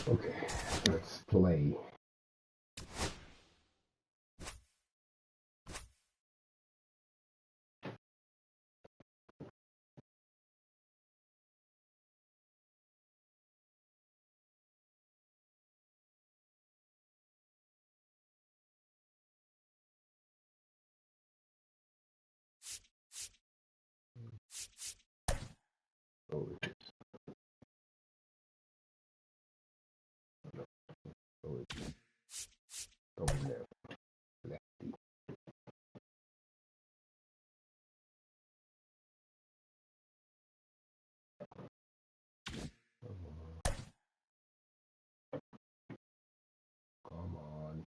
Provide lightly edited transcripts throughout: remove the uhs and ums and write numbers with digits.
Okay, let's play. Go there. Lefty. Come on.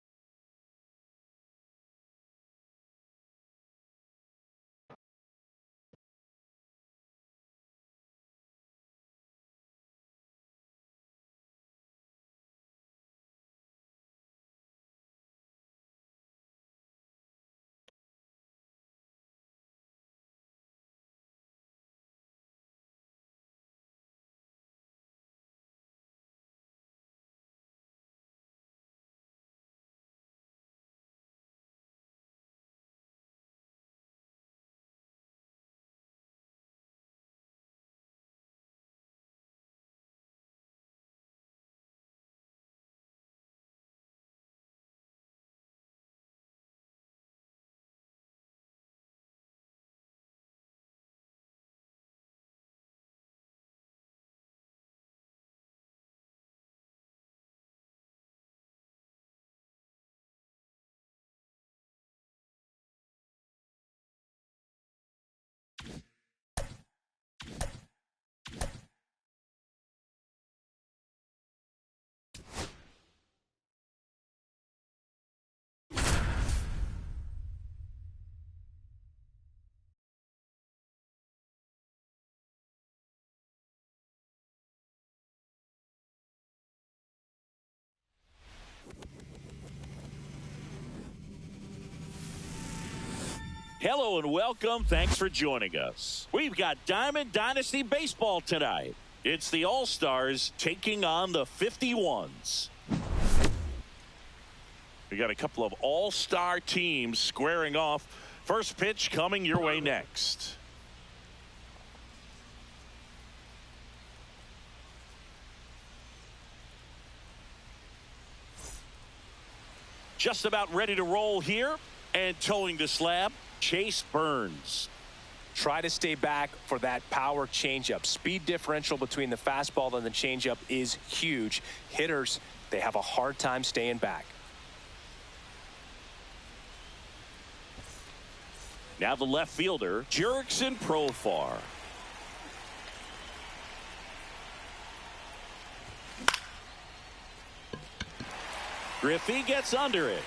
Hello and welcome. Thanks for joining us. We've got Diamond Dynasty Baseball tonight. It's the All-Stars taking on the 51s. We got a couple of All-Star teams squaring off. First pitch coming your way next. Just about ready to roll here, and towing the slab, Chase Burns. Try to stay back for that power changeup. Speed differential between the fastball and the changeup is huge. Hitters, they have a hard time staying back. Now the left fielder, Jurickson Profar. Griffey gets under it.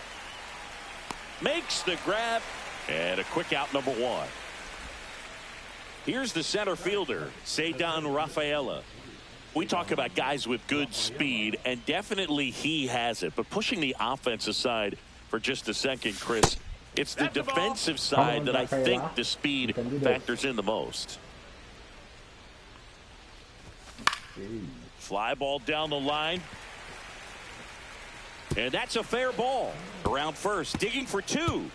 Makes the grab. And a quick out, number one. Here's the center fielder, Ceddanne Rafaela. We talk about guys with good speed, and definitely he has it. But pushing the offense aside for just a second, Chris, It's the defensive side that I think the speed factors in the most. Fly ball down the line. And that's a fair ball. Around first, digging for two.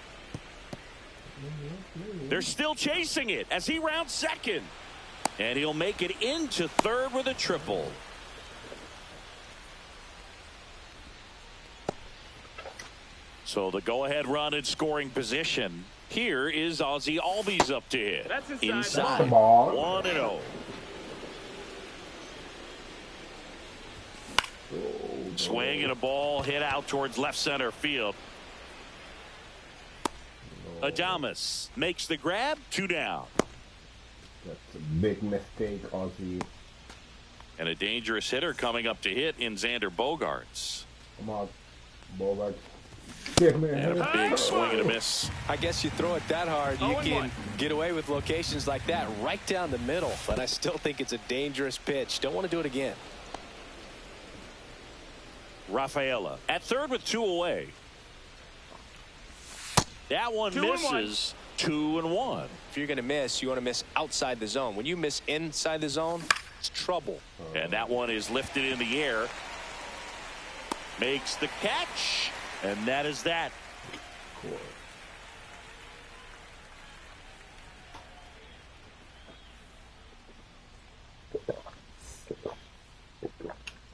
They're still chasing it as he rounds second. And he'll make it into third with a triple. So the go-ahead run in scoring position. Here is Ozzie Albies up to hit. That's inside. 1-0. Swing and a ball hit out towards left center field. Adames makes the grab. 2 down. That's a big mistake, Ozzie. And a dangerous hitter coming up to hit in Xander Bogaerts. Come on, Bogaerts. Give me a And a big swing and a miss. I guess you throw it that hard, you can get away with locations like that right down the middle. But I still think it's a dangerous pitch. Don't want to do it again. Rafaela at third with 2 away. That one misses. 2-1. If you're going to miss, you want to miss outside the zone. When you miss inside the zone, it's trouble. And that one is lifted in the air. Makes the catch. And that is that. Cool.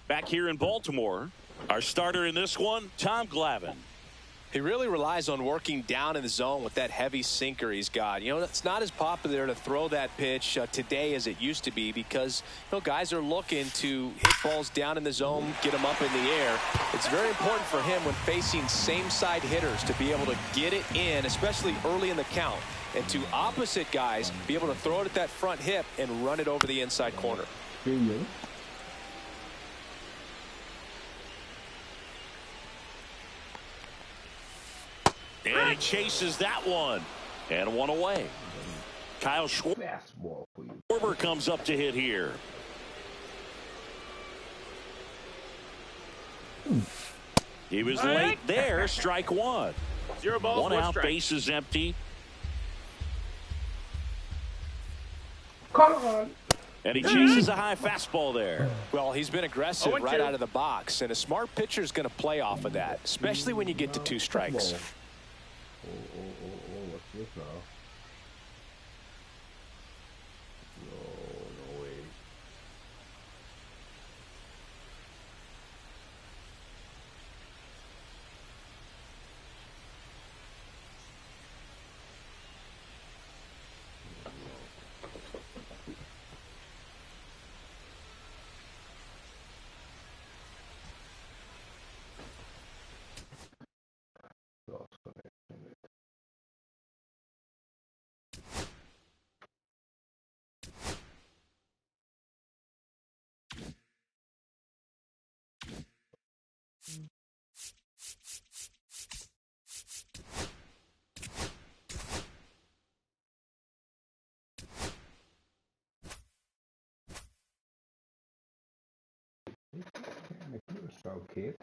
Back here in Baltimore, our starter in this one, Tom Glavine. He really relies on working down in the zone with that heavy sinker he's got. You know, it's not as popular to throw that pitch today as it used to be because, you know, guys are looking to hit balls down in the zone, get them up in the air. It's very important for him when facing same side hitters to be able to get it in, especially early in the count. And to opposite guys, be able to throw it at that front hip and run it over the inside corner. And he chases that one. And one away. Kyle Fastball for you. Schwarber comes up to hit here. He was late there. Strike one. 0 balls, 1 out, bases empty. Come on. And he chases a high fastball there. Well, he's been aggressive right out of the box, and a smart pitcher is going to play off of that, especially when you get to 2 strikes. What's this now? No way. So, kid.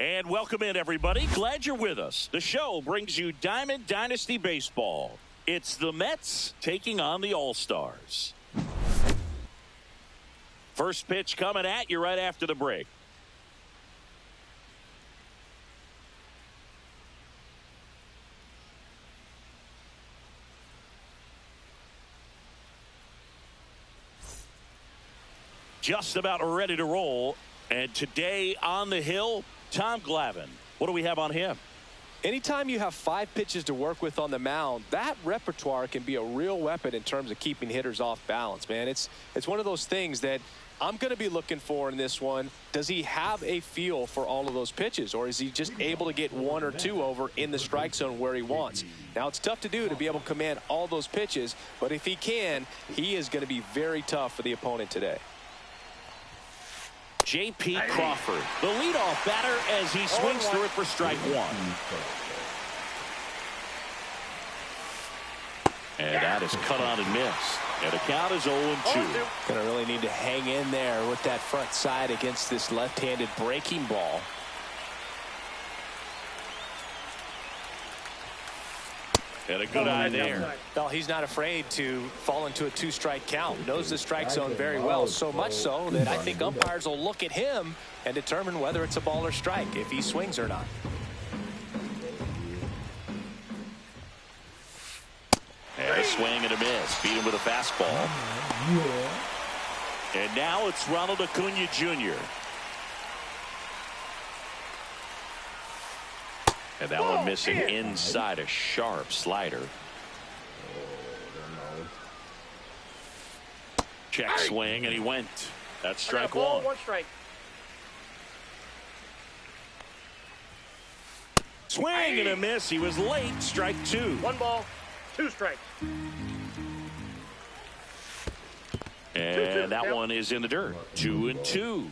And welcome in, everybody. Glad you're with us. The show brings you Diamond Dynasty Baseball. It's the Mets taking on the All-Stars. First pitch coming at you right after the break. Just about ready to roll. And today on the hill, Tom Glavine. What do we have on him? Anytime you have 5 pitches to work with on the mound, that repertoire can be a real weapon in terms of keeping hitters off balance, man. It's one of those things that I'm going to be looking for in this one, does he have a feel for all of those pitches, or is he just able to get one or two over in the strike zone where he wants? Now, it's tough to do to be able to command all those pitches, but if he can, he is going to be very tough for the opponent today. J.P. Crawford, the leadoff batter, as he swings through it for strike one. And that is cut on and missed. And the count is 0-2. Going to really need to hang in there with that front side against this left-handed breaking ball. And a good eye there. Well, he's not afraid to fall into a two-strike count. Knows the strike zone very well, so much so that I think umpires will look at him and determine whether it's a ball or strike, if he swings or not. And a swing and a miss. Beat him with a fastball. And now it's Ronald Acuna Jr. And that one missing inside a sharp slider. Check swing, and he went. That's strike one. One strike. Swing and a miss. He was late. Strike two. One ball, two strikes. And that one is in the dirt. 2-2.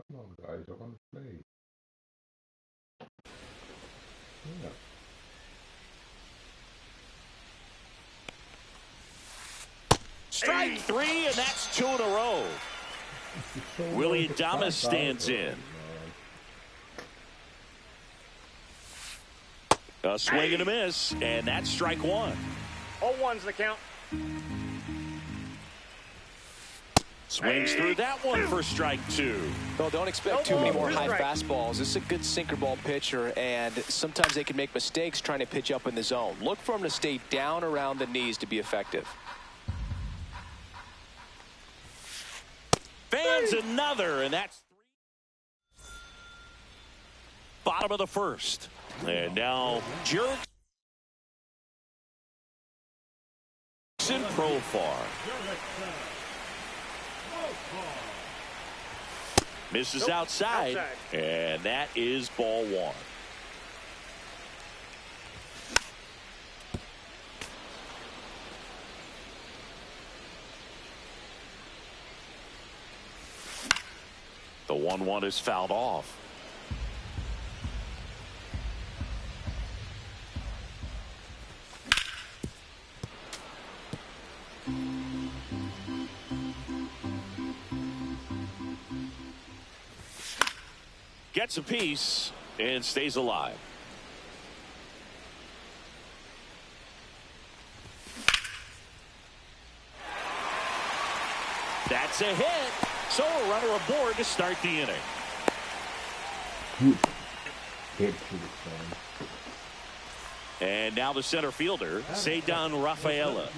Come on, guys, I want to play. Yeah. Strike three, and that's two in a row. Willie Adames stands in. A swing and a miss, and that's strike one. 0-1's the count. Swings through that one for strike two. Well, don't expect too many more high fastballs. This is a good sinker ball pitcher, and sometimes they can make mistakes trying to pitch up in the zone. Look for him to stay down around the knees to be effective. Fans another, and that's three. Bottom of the first. And now Jurickson Profar. Misses outside, and that is ball one. The 1-1 is fouled off. Gets a piece and stays alive. That's a hit. So a runner aboard to start the inning. Good hit to the sun. And now the center fielder, Ceddanne Rafaela.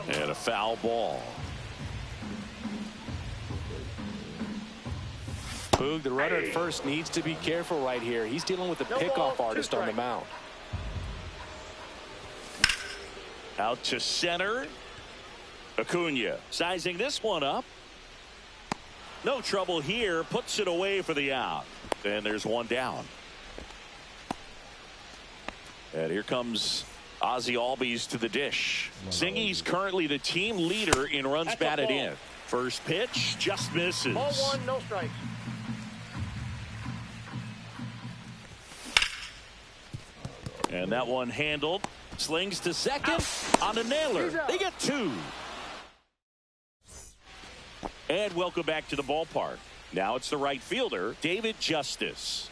And a foul ball. Boog, the runner at first needs to be careful right here. He's dealing with a pickoff artist on the mound. Out to center. Acuna sizing this one up. No trouble here. Puts it away for the out. And there's one down. And here comes Ozzie Albies to the dish. Singy's currently the team leader in runs batted in. First pitch just misses. Ball one, no strikes. And that one handled. Slings to second on the nailer. They get two. And welcome back to the ballpark. Now it's the right fielder, David Justice.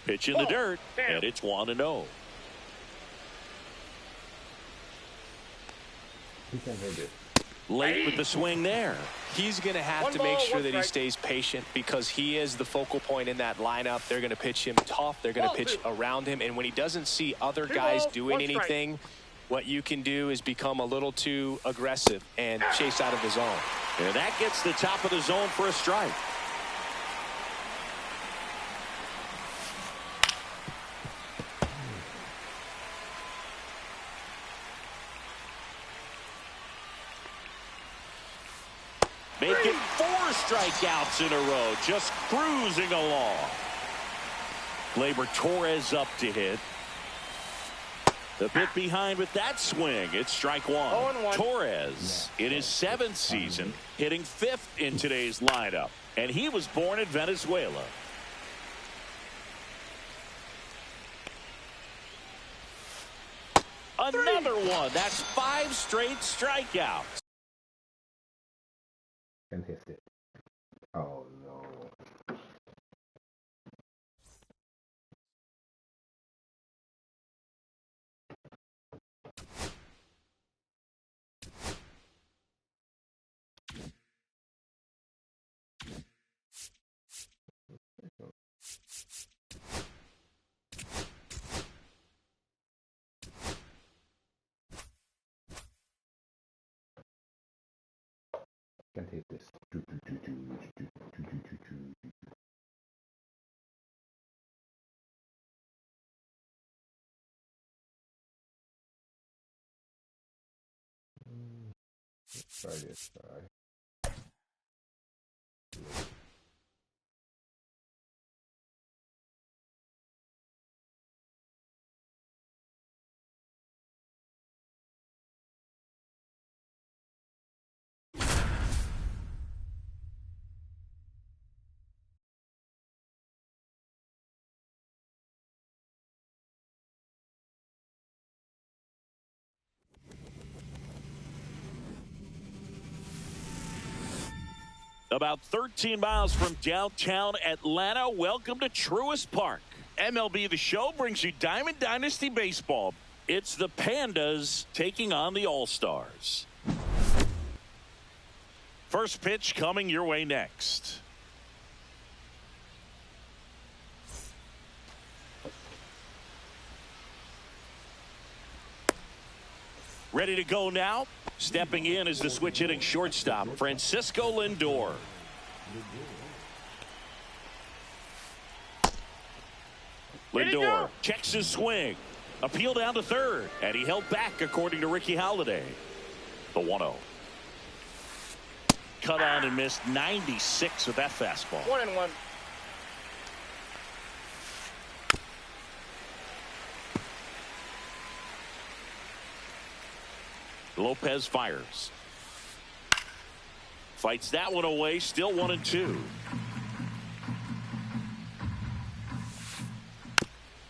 Pitch in the dirt, and it's 1-0. He can hit it. Late with the swing there. He's going to have to make sure that he stays patient because he is the focal point in that lineup. They're going to pitch him tough. They're going to pitch around him. And when he doesn't see other guys doing anything, what you can do is become a little too aggressive and chase out of the zone. And that gets the top of the zone for a strike. Making 4 strikeouts in a row, just cruising along. Gleyber Torres up to hit. A bit behind with that swing. It's strike one. 0-1. Torres in his 7th season, hitting 5th in today's lineup. And he was born in Venezuela. Another one. That's 5 straight strikeouts. Can hit it. Oh no. Can hit this. Let's try this guy. About 13 miles from downtown Atlanta, welcome to Truist Park. MLB The Show brings you Diamond Dynasty Baseball. It's the Pandas taking on the All-Stars. First pitch coming your way next. Ready to go now. Stepping in is the switch hitting shortstop, Francisco Lindor. Lindor checks his swing. Appeal down to third. And he held back, according to Ricky Holiday. The 1-0. Cut on and missed 96 with that fastball. 1-1. Lopez fires. Fights that one away. Still 1-2.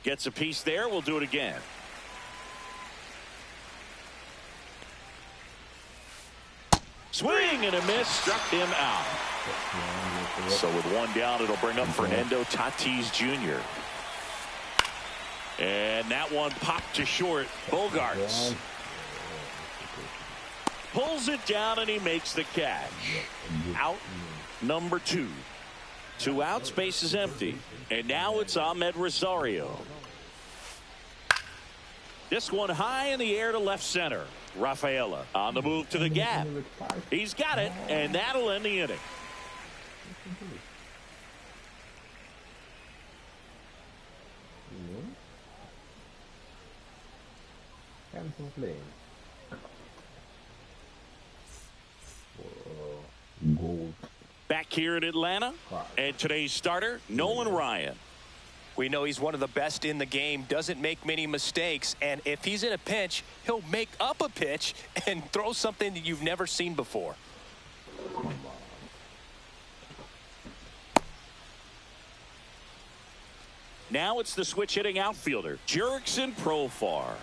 Gets a piece there. We'll do it again. Swing and a miss. Struck him out. So with one down, it'll bring up Fernando Tatis Jr. And that one popped to short. Bogarts pulls it down and he makes the catch. Out number 2. 2 outs, base is empty. And now it's Ahmed Rosario. This one high in the air to left center. Rafaela on the move to the gap. He's got it, and that'll end the inning. Gold. Back here in Atlanta, and today's starter, Nolan Ryan. We know he's one of the best in the game, doesn't make many mistakes, and if he's in a pinch, he'll make up a pitch and throw something that you've never seen before. Now it's the switch hitting outfielder, Jurickson Profar.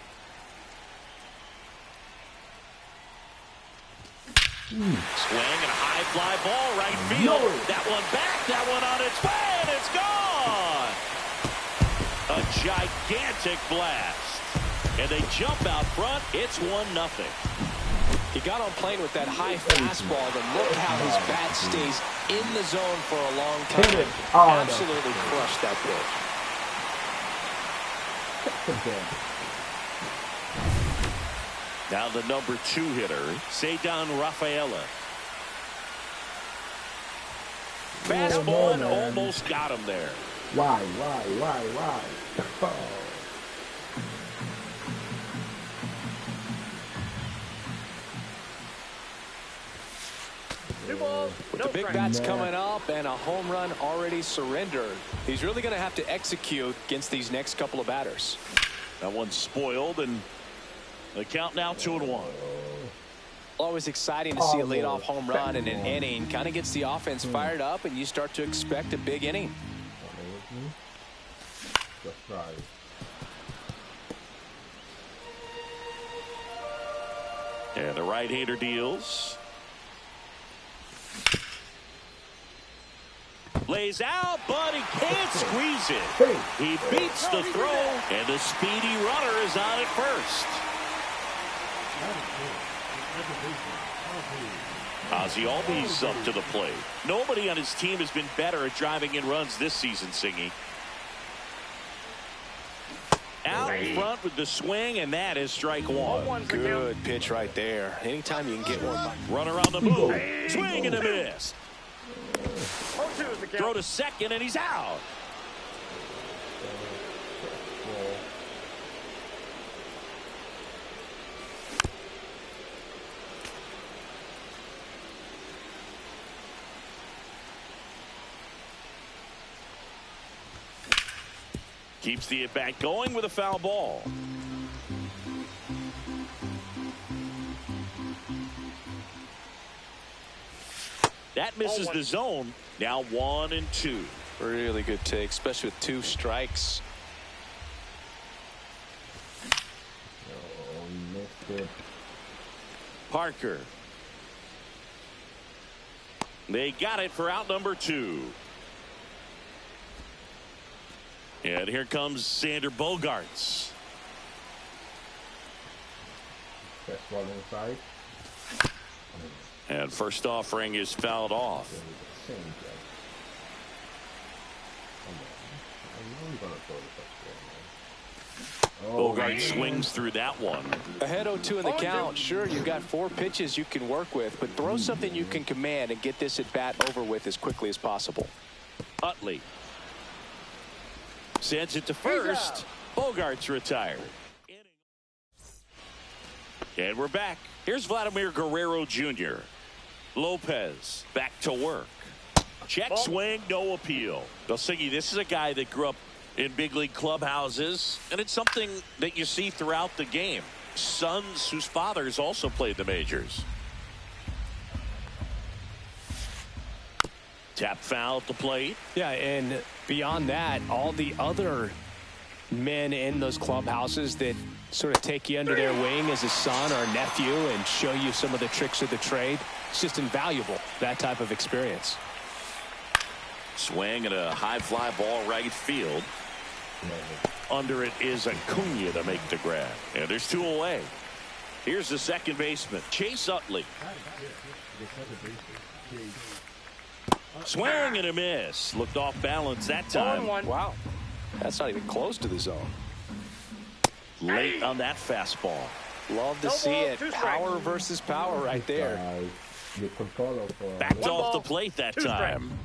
Swing and a high fly ball right field. No. That one back, that one on its way, and it's gone. A gigantic blast. And they jump out front. It's 1-0. He got on plane with that high fastball, and look how his bat stays in the zone for a long time. Absolutely crushed that pitch. Now the number 2 hitter, Ceddanne Rafaela. Fastball and almost got him there. Why? Two balls, With no the big strikes. bats coming up and a home run already surrendered, he's really going to have to execute against these next couple of batters. That one's spoiled, and the count now 2-1. Always exciting to see a leadoff home run in an inning. Kind of gets the offense fired up, and you start to expect a big inning. Just right. And the right-hander deals. Lays out, but he can't squeeze it. He beats the throw, and the speedy runner is on at first. Ozzie Albies up to the plate. Nobody on his team has been better at driving in runs this season, Singy. Out front with the swing, and that is strike one. Good pitch right there. Anytime you can get one. Runner on the move. Swing and a miss. 0-2 is the count. Throw to second, and he's out. Keeps the at-bat going with a foul ball. That misses the zone. Now 1-2. Really good take, especially with 2 strikes. Missed it. Parker. They got it for out number 2. And here comes Xander Bogaerts. That's one inside. And first offering is fouled off. Bogaerts swings through that one. Ahead 0-2 in the count. Sure, you've got 4 pitches you can work with, but throw something you can command and get this at bat over with as quickly as possible. Utley sends it to first. Bogaerts retired. And we're back. Here's Vladimir Guerrero Jr. Lopez back to work. Check swing, no appeal. Belsingi, this is a guy that grew up in big league clubhouses, and it's something that you see throughout the game. Sons whose fathers also played the majors. Tap foul at the plate. Yeah, and beyond that, all the other men in those clubhouses that sort of take you under their wing as a son or a nephew and show you some of the tricks of the trade. It's just invaluable, that type of experience. Swing and a high fly ball right field. Under it is Acuna to make the grab. And there's 2 away. Here's the second baseman, Chase Utley. Swing and a miss. Looked off balance that time. Wow. That's not even close to the zone. Late on that fastball. Love to see it. Power versus power right there. The control of Backed off the plate that time.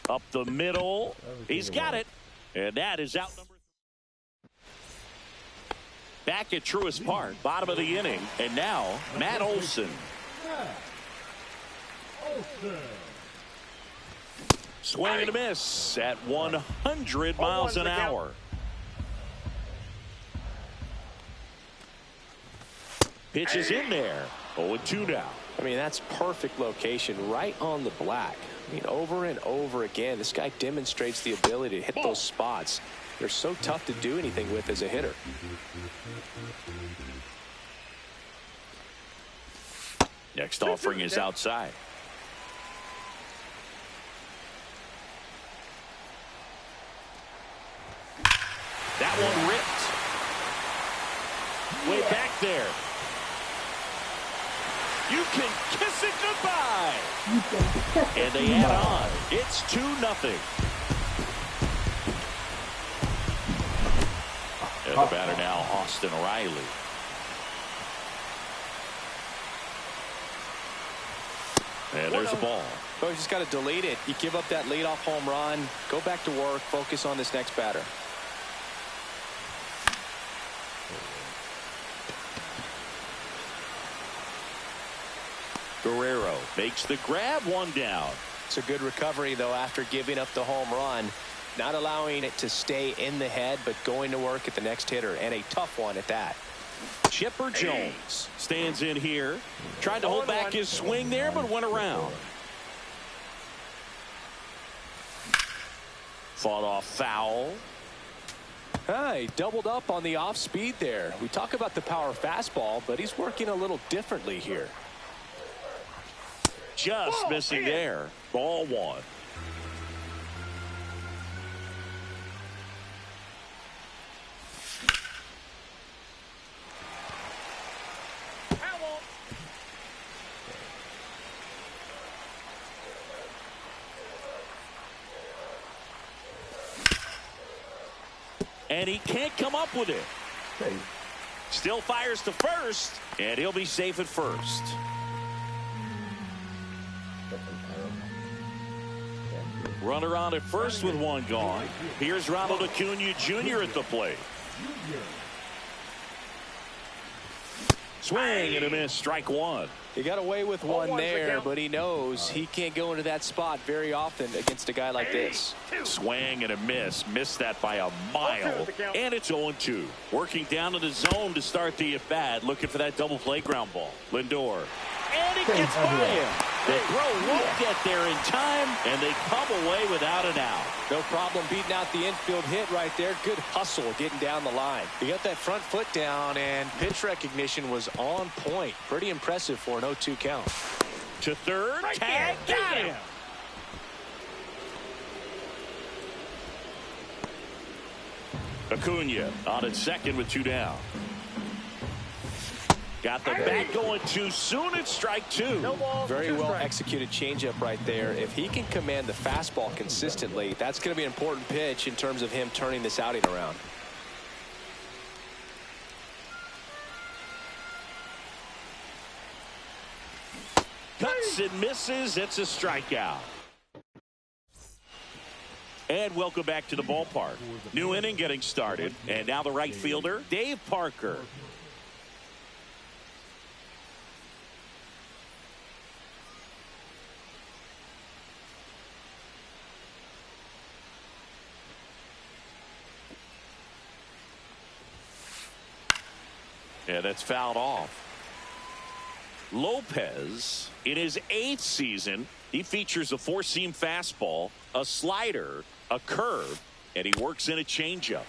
Up the middle. He's got it. And that is out number 3. Back at Truist Park, bottom of the inning. And now, Matt Olson. Swing and a miss at 100 miles an hour. Pitch is in there. 0-2 now. I mean, that's perfect location right on the black. I mean, over and over again, this guy demonstrates the ability to hit those spots. They're so tough to do anything with as a hitter. Next offering is outside. That one ripped. Way back there. You can kiss it goodbye. And they add on. It's 2-0. And the batter now, Austin Riley. And there's the ball. Oh, you just got to delete it. You give up that leadoff home run. Go back to work. Focus on this next batter. Guerrero makes the grab, 1 down. It's a good recovery, though, after giving up the home run. Not allowing it to stay in the head, but going to work at the next hitter, and a tough one at that. Chipper Jones stands in here. Tried to hold back his swing there, but went around. Fought off foul. He doubled up on the off speed there. We talk about the power fastball, but he's working a little differently here. Just missing there. Ball 1. And he can't come up with it. Still fires to first, and he'll be safe at first. Runner on at first with 1 gone. Here's Ronald Acuna Jr. at the plate. Swing and a miss, strike 1. He got away with one there, but he knows he can't go into that spot very often against a guy like this. Swing and a miss. Missed that by a mile. And it's 0-2. Working down to the zone to start the at-bat. Looking for that double play ground ball. Lindor. And it gets by him. The throw won't get there in time, and they come away without an out. No problem beating out the infield hit right there. Good hustle getting down the line. He got that front foot down, and pitch recognition was on point. Pretty impressive for an 0-2 count. To third, tag, got him. Acuna on at second with 2 down. Got the bat going too soon. It's strike 2. Very well executed changeup right there. If he can command the fastball consistently, that's going to be an important pitch in terms of him turning this outing around. Cuts and misses. It's a strikeout. And welcome back to the ballpark. New inning getting started. And now the right fielder, Dave Parker. Yeah, that's fouled off. Lopez, in his 8th season, he features a 4-seam fastball, a slider, a curve, and he works in a changeup.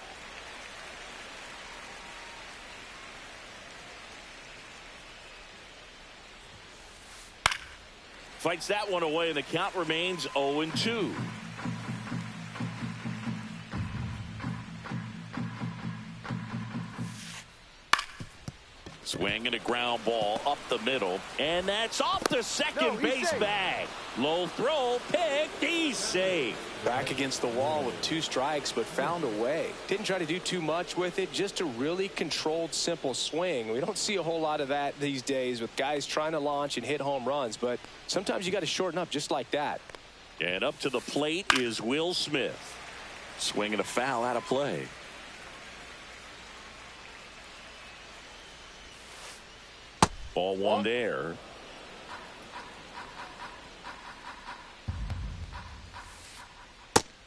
Fights that one away, and the count remains 0-2. Swing and a ground ball up the middle, and that's off the second base bag. Low throw, picked, he's safe. Back against the wall with 2 strikes, but found a way. Didn't try to do too much with it, just a really controlled, simple swing. We don't see a whole lot of that these days with guys trying to launch and hit home runs, but sometimes you got to shorten up just like that. And up to the plate is Will Smith. Swinging a foul out of play. Ball 1 there.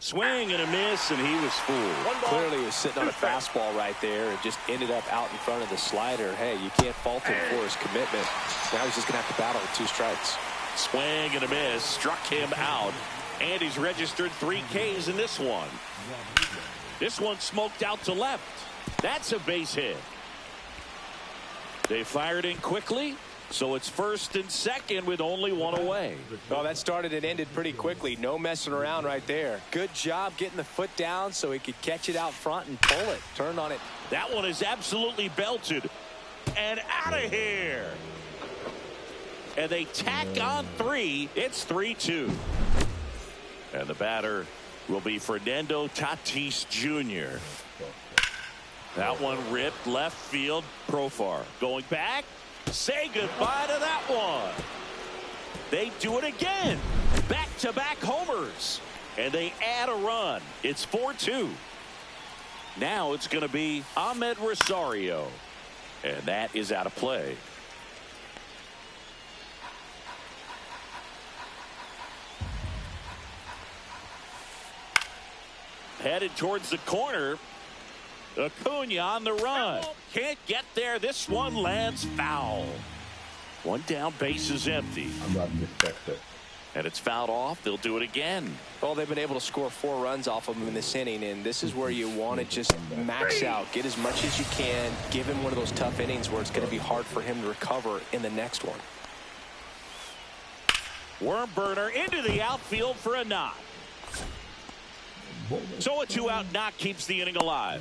Swing and a miss, and he was fooled. Clearly he was sitting on a fastball right there and just ended up out in front of the slider. Hey, you can't fault him for his commitment. Now he's just going to have to battle with 2 strikes. Swing and a miss, struck him out, and he's registered 3 Ks in this one. This one smoked out to left. That's a base hit. They fired in quickly, so it's first and second with only 1 away. Well, that started and ended pretty quickly. No messing around right there. Good job getting the foot down so he could catch it out front and pull it. Turned on it. That one is absolutely belted and out of here. And they tack on 3. It's 3-2. And the batter will be Fernando Tatis Jr. That one ripped left field. Profar going back. Say goodbye to that one. They do it again. Back-to-back homers. And they add a run. It's 4-2. Now it's going to be Ahmed Rosario. And that is out of play. Headed towards the corner. Acuna on the run. Can't get there. This one lands foul. 1 down, base is empty. I'm not disrespected. And it's fouled off. They'll do it again. Well, they've been able to score 4 runs off of him in this inning, and this is where you want to just max out. Get as much as you can. Give him one of those tough innings where it's going to be hard for him to recover in the next one. Worm burner into the outfield for a knock. So a 2-out knock keeps the inning alive.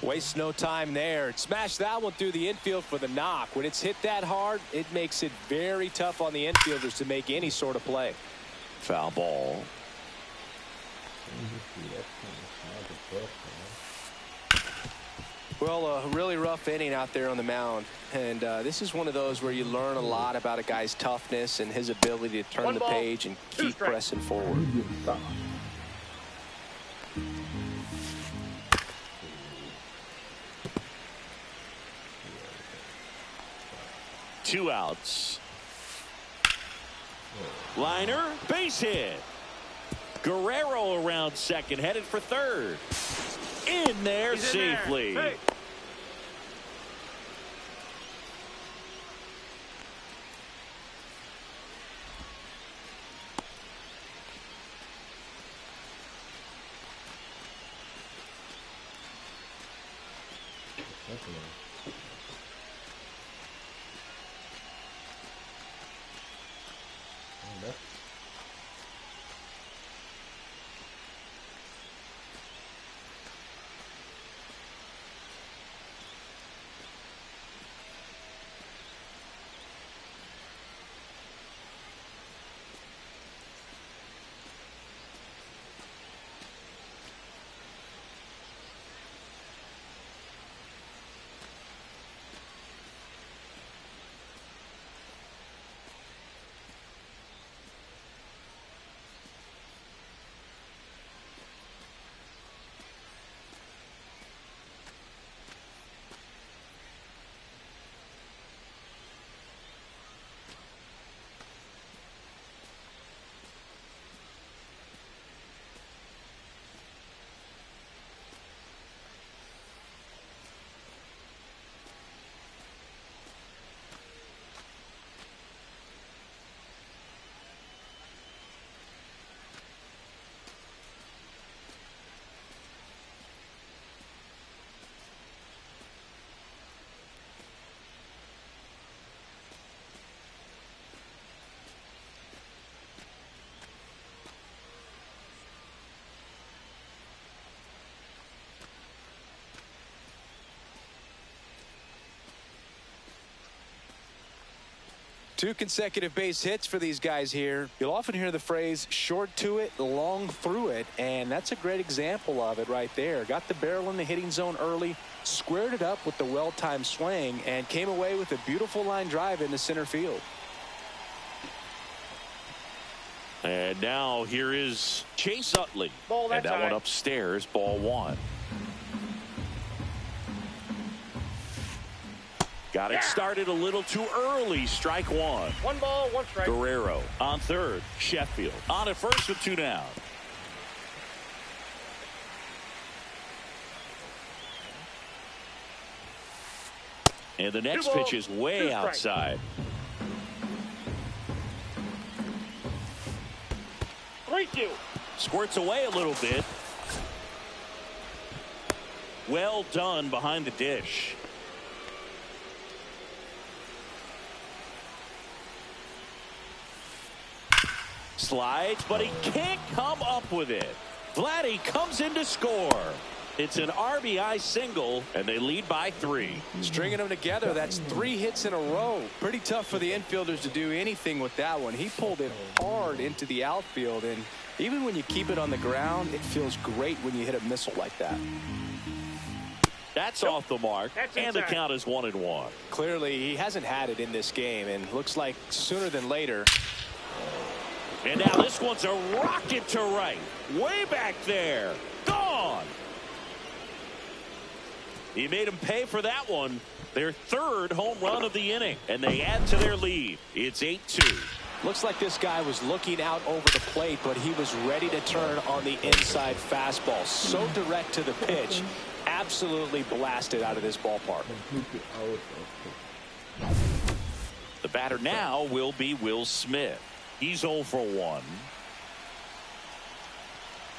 Waste no time there. Smash that one through the infield for the knock. When it's hit that hard, it makes it very tough on the infielders to make any sort of play. Foul ball. Well, a really rough inning out there on the mound. And this is one of those where you learn a lot about a guy's toughness and his ability to turn the page and keep pressing forward. 2 outs. Liner, base hit. Guerrero around second, headed for third. In there safely. Hey. Two consecutive base hits for these guys here. You'll often hear the phrase short to it, long through it, and that's a great example of it right there. Got the barrel in the hitting zone early, squared it up with the well-timed swing, and came away with a beautiful line drive into center field. And now here is Chase Utley. And that one upstairs, ball 1. Got it started a little too early. Strike one. 1 ball, 1 strike. Guerrero on third. Sheffield on at first with 2 down. And the next pitch is way outside. 3-2. Squirts away a little bit. Well done behind the dish. Slides, but he can't come up with it. Vladdy comes in to score. It's an RBI single, and they lead by 3. Stringing them together, that's 3 hits in a row. Pretty tough for the infielders to do anything with that one. He pulled it hard into the outfield, and even when you keep it on the ground, it feels great when you hit a missile like that. That's off the mark, and the count is 1-1. Clearly, he hasn't had it in this game, and looks like sooner than later. And now this one's a rocket to right. Way back there. Gone. He made him pay for that one. Their 3rd home run of the inning, and they add to their lead. It's 8-2. Looks like this guy was looking out over the plate, but he was ready to turn on the inside fastball. So direct to the pitch. Absolutely blasted out of this ballpark. The batter now will be Will Smith. He's 0 for 1.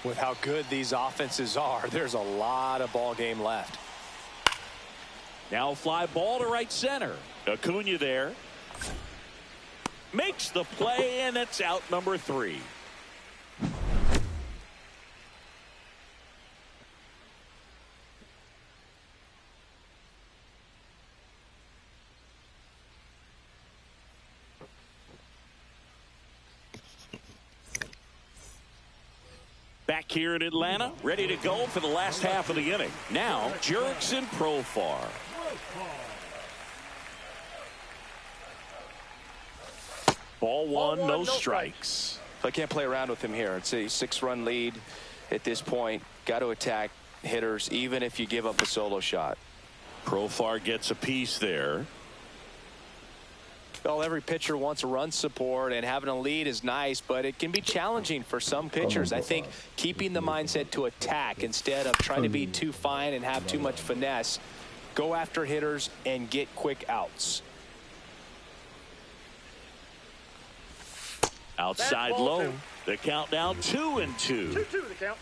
With how good these offenses are, there's a lot of ball game left. Now fly ball to right center. Acuna there. Makes the play, and it's out number 3. Back here in Atlanta, ready to go for the last half of the inning. Now, Jurickson Profar. Ball one, no strikes. I can't play around with him here. It's a 6-run lead at this point. Got to attack hitters, even if you give up a solo shot. Profar gets a piece there. Well, every pitcher wants a run support, and having a lead is nice, but it can be challenging for some pitchers. I think keeping the mindset to attack instead of trying to be too fine and have too much finesse, go after hitters and get quick outs. Outside low. The count now 2-2. 2-2 the count.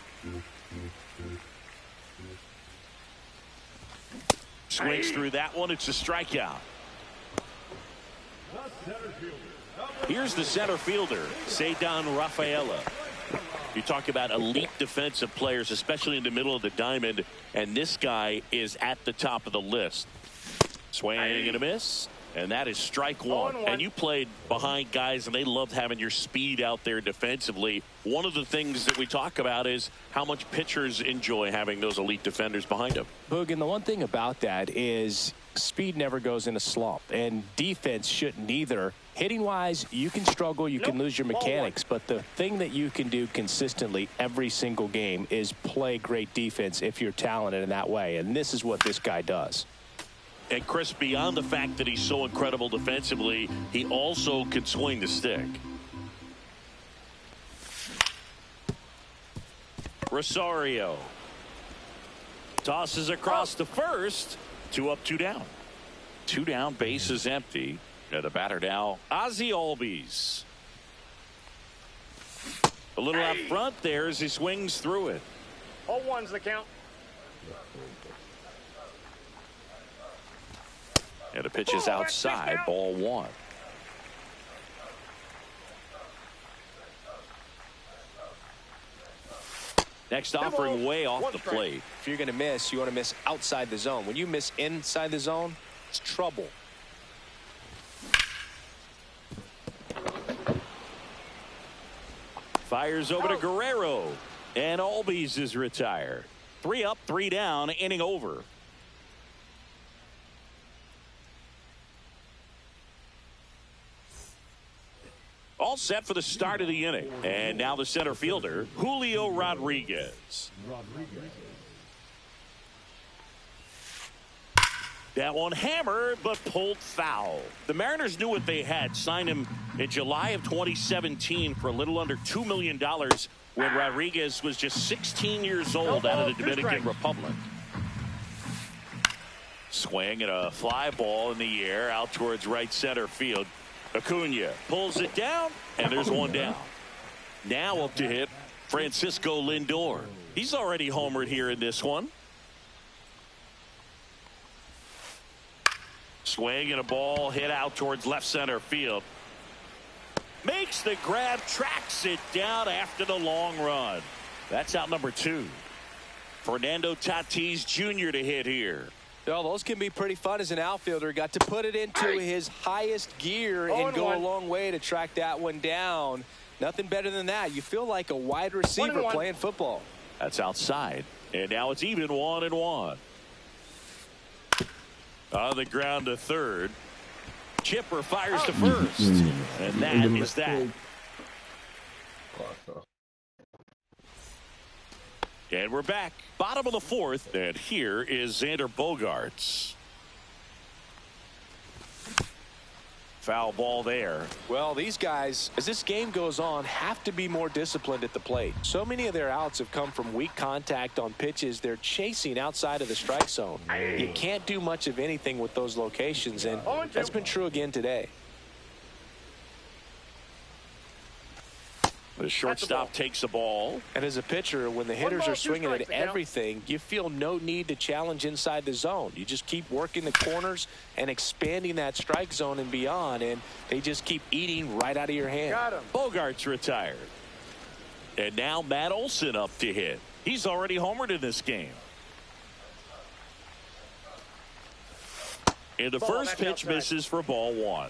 Swings through that one. It's a strikeout. Here's the center fielder, Ceddanne Rafaela. You talk about elite defensive players, especially in the middle of the diamond, and this guy is at the top of the list. Swing and a miss, and that is strike one. And you played behind guys, and they loved having your speed out there defensively. One of the things that we talk about is how much pitchers enjoy having those elite defenders behind them. Boog, and the one thing about that is speed never goes in a slump, and defense shouldn't either. Hitting wise, you can struggle, you can lose your mechanics, but the thing that you can do consistently every single game is play great defense if you're talented in that way, and this is what this guy does. And Chris, beyond the fact that he's so incredible defensively, he also can swing the stick. Rosario tosses across the first. 2 up, 2 down. 2 down, base is empty. And the batter now, Ozzie Albies. A little out front there as he swings through it. 0-1's the count. And the pitch is outside, ball one. Next offering way off the plate. If you're going to miss, you want to miss outside the zone. When you miss inside the zone, it's trouble. Fires over to Guerrero. And Albies is retired. 3 up, 3 down, inning over. All set for the start of the inning. And now the center fielder, Julio Rodriguez. That one hammered, but pulled foul. The Mariners knew what they had. Signed him in July of 2017 for a little under $2 million when Rodriguez was just 16 years old out of the Dominican Republic. Swing and a fly ball in the air out towards right center field. Acuna pulls it down, and there's one down. Now up to hit Francisco Lindor. He's already homered here in this one. Swing and a ball hit out towards left center field. Makes the grab, tracks it down after the long run. That's out number 2. Fernando Tatis Jr. to hit here. Well, those can be pretty fun as an outfielder. Got to put it into his highest gear and go a long way to track that one down. Nothing better than that. You feel like a wide receiver playing football. That's outside. And now it's even 1-1. On the ground to third. Chipper fires to first. And that is that. And we're back. Bottom of the 4th. And here is Xander Bogaerts. Foul ball there. Well, these guys, as this game goes on, have to be more disciplined at the plate. So many of their outs have come from weak contact on pitches they're chasing outside of the strike zone. You can't do much of anything with those locations, and that's been true again today. The shortstop takes the ball. And as a pitcher, when the hitters are swinging at everything, you feel no need to challenge inside the zone. You just keep working the corners and expanding that strike zone and beyond, and they just keep eating right out of your hand. Got him. Bogaerts retired. And now Matt Olson up to hit. He's already homered in this game. And the first pitch misses for ball 1.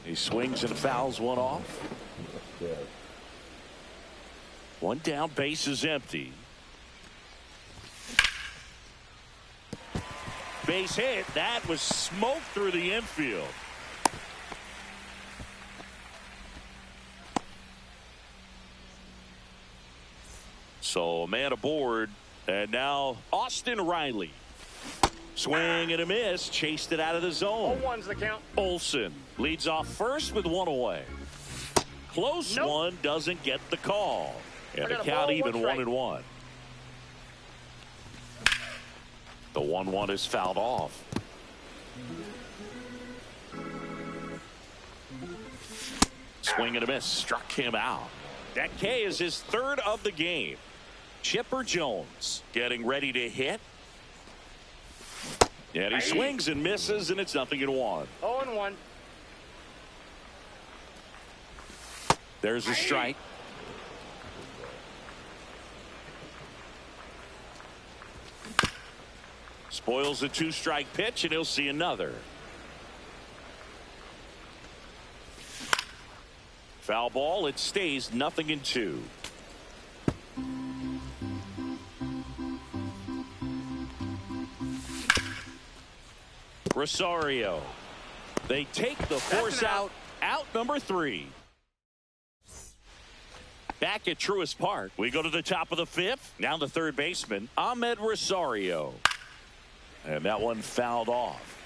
He swings and fouls one off. One down, base is empty. Base hit. That was smoked through the infield. So a man aboard. And now Austin Riley. Swing and a miss. Chased it out of the zone. 0-1's the count. Olson leads off first with 1 away. Close one, doesn't get the call. And the count even 1-1. The 1-1 is fouled off. Swing and a miss. Struck him out. That K is his 3rd of the game. Chipper Jones getting ready to hit. And he swings and misses, and it's 0-1. 0-1. There's a strike. Spoils the 2-strike pitch, and he'll see another. Foul ball. It stays 0-2. Rosario. They take the force out number 3. Back at Truist Park, we go to the top of the 5th. Now the third baseman, Ahmed Rosario. And that one fouled off.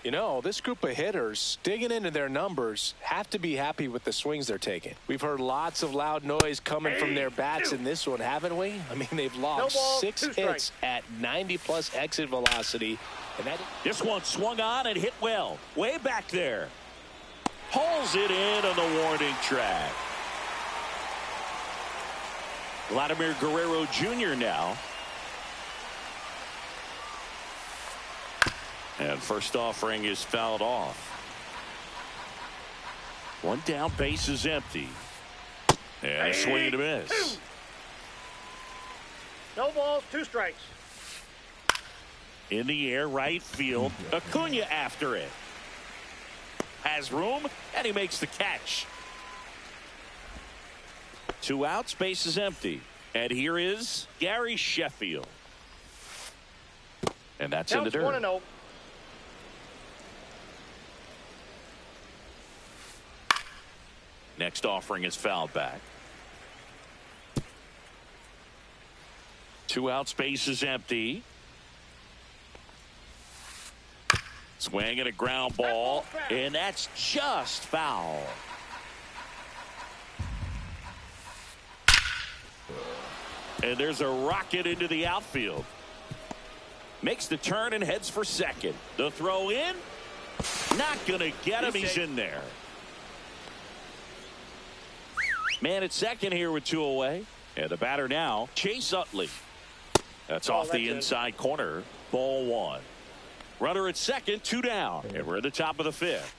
You know, this group of hitters, digging into their numbers, have to be happy with the swings they're taking. We've heard lots of loud noise coming from their bats in this one, haven't we? I mean, they've logged 6 hits at 90-plus exit velocity. And this one swung on and hit well. Way back there. Pulls it in on the warning track. Vladimir Guerrero Jr. now. And first offering is fouled off. One down, base is empty. And a swing and a miss. No balls, 2 strikes. In the air, right field. Acuna after it. Has room, and he makes the catch. 2 outs, base is empty. And here is Gary Sheffield. And that's in the dirt. 1-0. Next offering is fouled back. 2 out, space is empty. Swing and a ground ball, and that's just foul. And there's a rocket into the outfield. Makes the turn and heads for second. The throw in. Not going to get him. He's in there. Man at second here with 2 away. And the batter now, Chase Utley. That's off the inside corner. Ball 1. Runner at second, 2 down. And we're at the top of the 5th.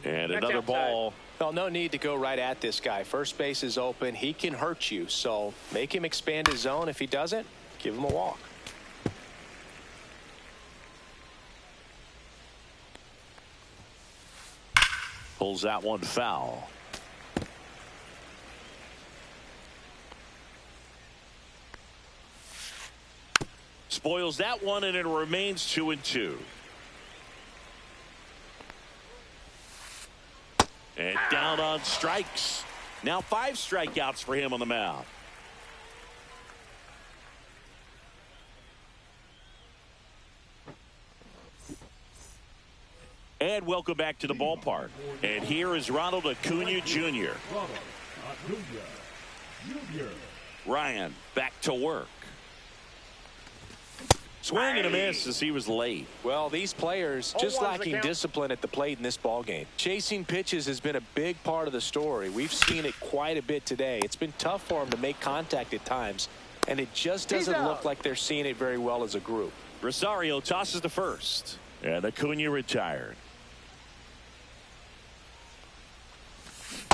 And another ball. Well, no need to go right at this guy. First base is open. He can hurt you. So make him expand his zone. If he doesn't, give him a walk. Pulls that one foul. Spoils that one, and it remains 2-2. And down on strikes. Now 5 strikeouts for him on the mound. And welcome back to the ballpark. And here is Ronald Acuna Jr. Ryan back to work. Swing and a miss as he was late. Well, these players just lacking discipline at the plate in this ball game. Chasing pitches has been a big part of the story. We've seen it quite a bit today. It's been tough for them to make contact at times, and it just doesn't look like they're seeing it very well as a group. Rosario tosses to first, and Acuna retired.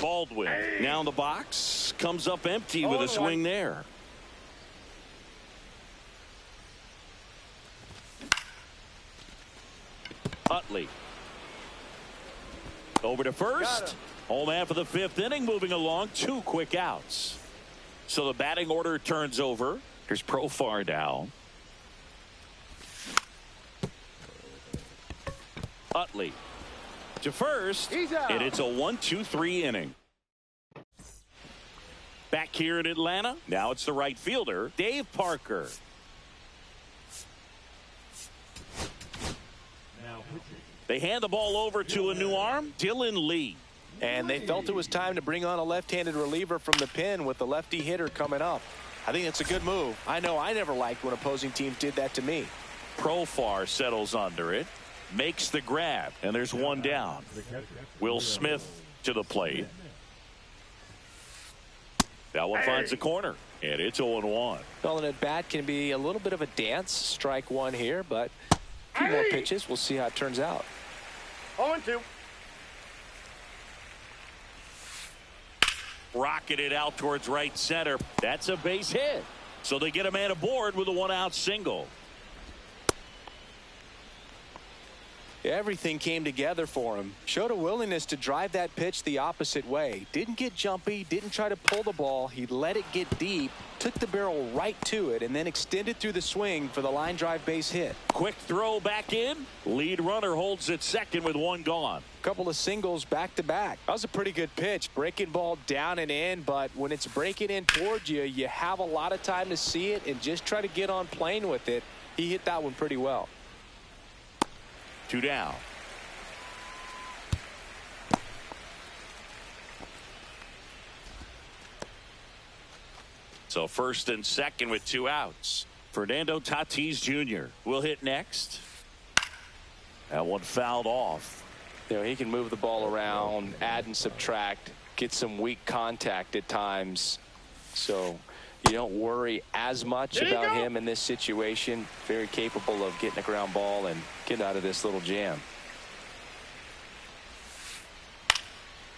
Baldwin now in the box, comes up empty with a swing there. Utley over to first. Home half of the 5th inning, moving along, 2 quick outs. So the batting order turns over. Here's Profar now. Utley to first, and it's a 1-2-3 inning. Back here in Atlanta, now it's the right fielder, Dave Parker. They hand the ball over to a new arm, Dylan Lee. And they felt it was time to bring on a left-handed reliever from the pen with the lefty hitter coming up. I think it's a good move. I know I never liked when opposing teams did that to me. Profar settles under it, makes the grab, and there's 1 down. Will Smith to the plate. That one finds the corner, and it's 0-1. Well, an at-bat can be a little bit of a dance. Strike 1 here, but a few more pitches. We'll see how it turns out. 0-2. Rocketed out towards right center. That's a base hit. So they get a man aboard with a 1-out single. Everything came together for him. Showed a willingness to drive that pitch the opposite way. Didn't get jumpy, didn't try to pull the ball. He let it get deep, took the barrel right to it, and then extended through the swing for the line drive base hit. Quick throw back in. Lead runner holds at second with 1 gone. Couple of singles back to back. That was a pretty good pitch. Breaking ball down and in, but when it's breaking in towards you, you have a lot of time to see it and just try to get on plane with it. He hit that one pretty well. 2 down. So first and second with 2 outs. Fernando Tatis Jr. will hit next. That one fouled off. You know, he can move the ball around, add and subtract, get some weak contact at times. So you don't worry as much about him in this situation. Very capable of getting a ground ball and get out of this little jam.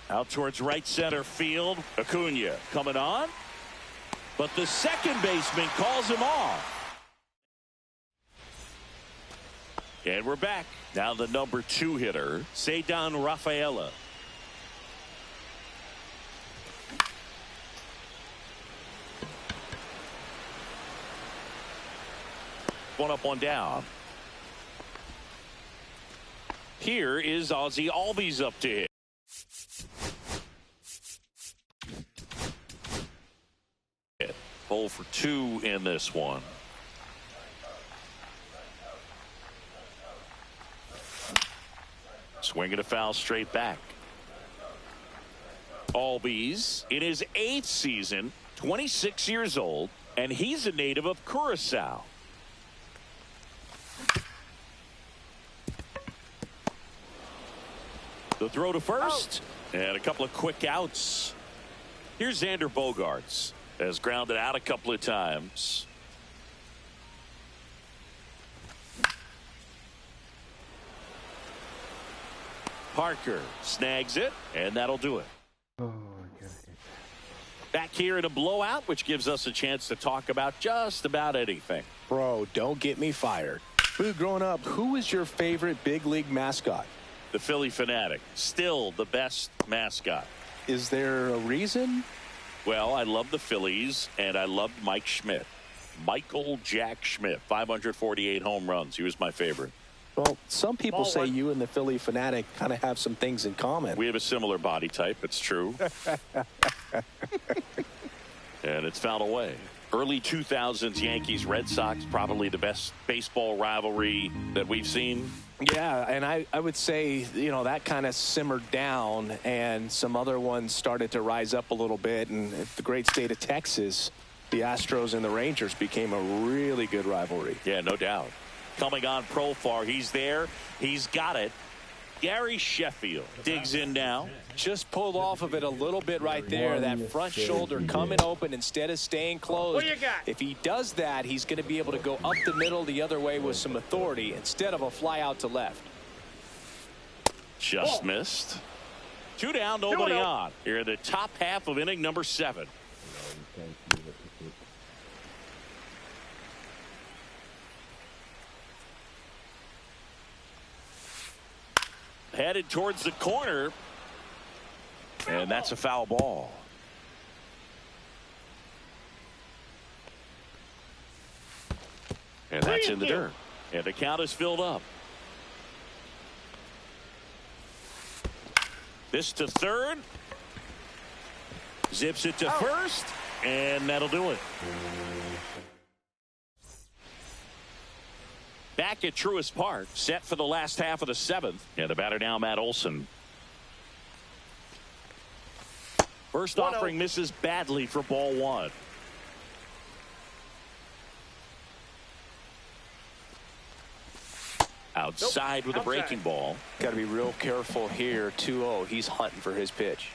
Out towards right center field. Acuna coming on. But the second baseman calls him off. And we're back. Now the number 2 hitter, Ceddanne Rafaela. One up, 1 down. Here is Ozzie Albies up to hit. Hole for 2 in this one. Swinging a foul straight back. Albies in his 8th season, 26 years old, and he's a native of Curacao. The throw to first, and a couple of quick outs. Here's Xander Bogaerts, has grounded out a couple of times. Parker snags it, and that'll do it. Oh, God. Back here in a blowout, which gives us a chance to talk about just about anything. Bro, don't get me fired. Growing up, who was your favorite big league mascot? The Phillie Phanatic, still the best mascot. Is there a reason? Well, I love the Phillies, and I loved Mike Schmidt. Michael Jack Schmidt, 548 home runs. He was my favorite. Well, some people say you and the Phillie Phanatic kind of have some things in common. We have a similar body type. It's true. And it's fouled away. Early 2000s Yankees Red Sox, probably the best baseball rivalry that we've seen. Yeah, and I would say, you know, that kind of simmered down and some other ones started to rise up a little bit. And the great state of Texas, the Astros and the Rangers became a really good rivalry. Yeah, no doubt. Coming on Profar, he's there. He's got it. Gary Sheffield digs in now. Just pulled off of it a little bit right there. That front shoulder coming open instead of staying closed. What do you got? If he does that, he's going to be able to go up the middle the other way with some authority instead of a fly out to left. Just missed. 2 down, nobody on. Here in the top half of inning number 7. Headed towards the corner, and that's a foul ball. And that's in the dirt, and the count is filled up. This to third, zips it to first, and that'll do it. Back at Truist Park, set for the last half of the 7th. And the batter now, Matt Olson. First offering misses badly for ball 1. Outside with a breaking ball. Got to be real careful here. 2-0. He's hunting for his pitch.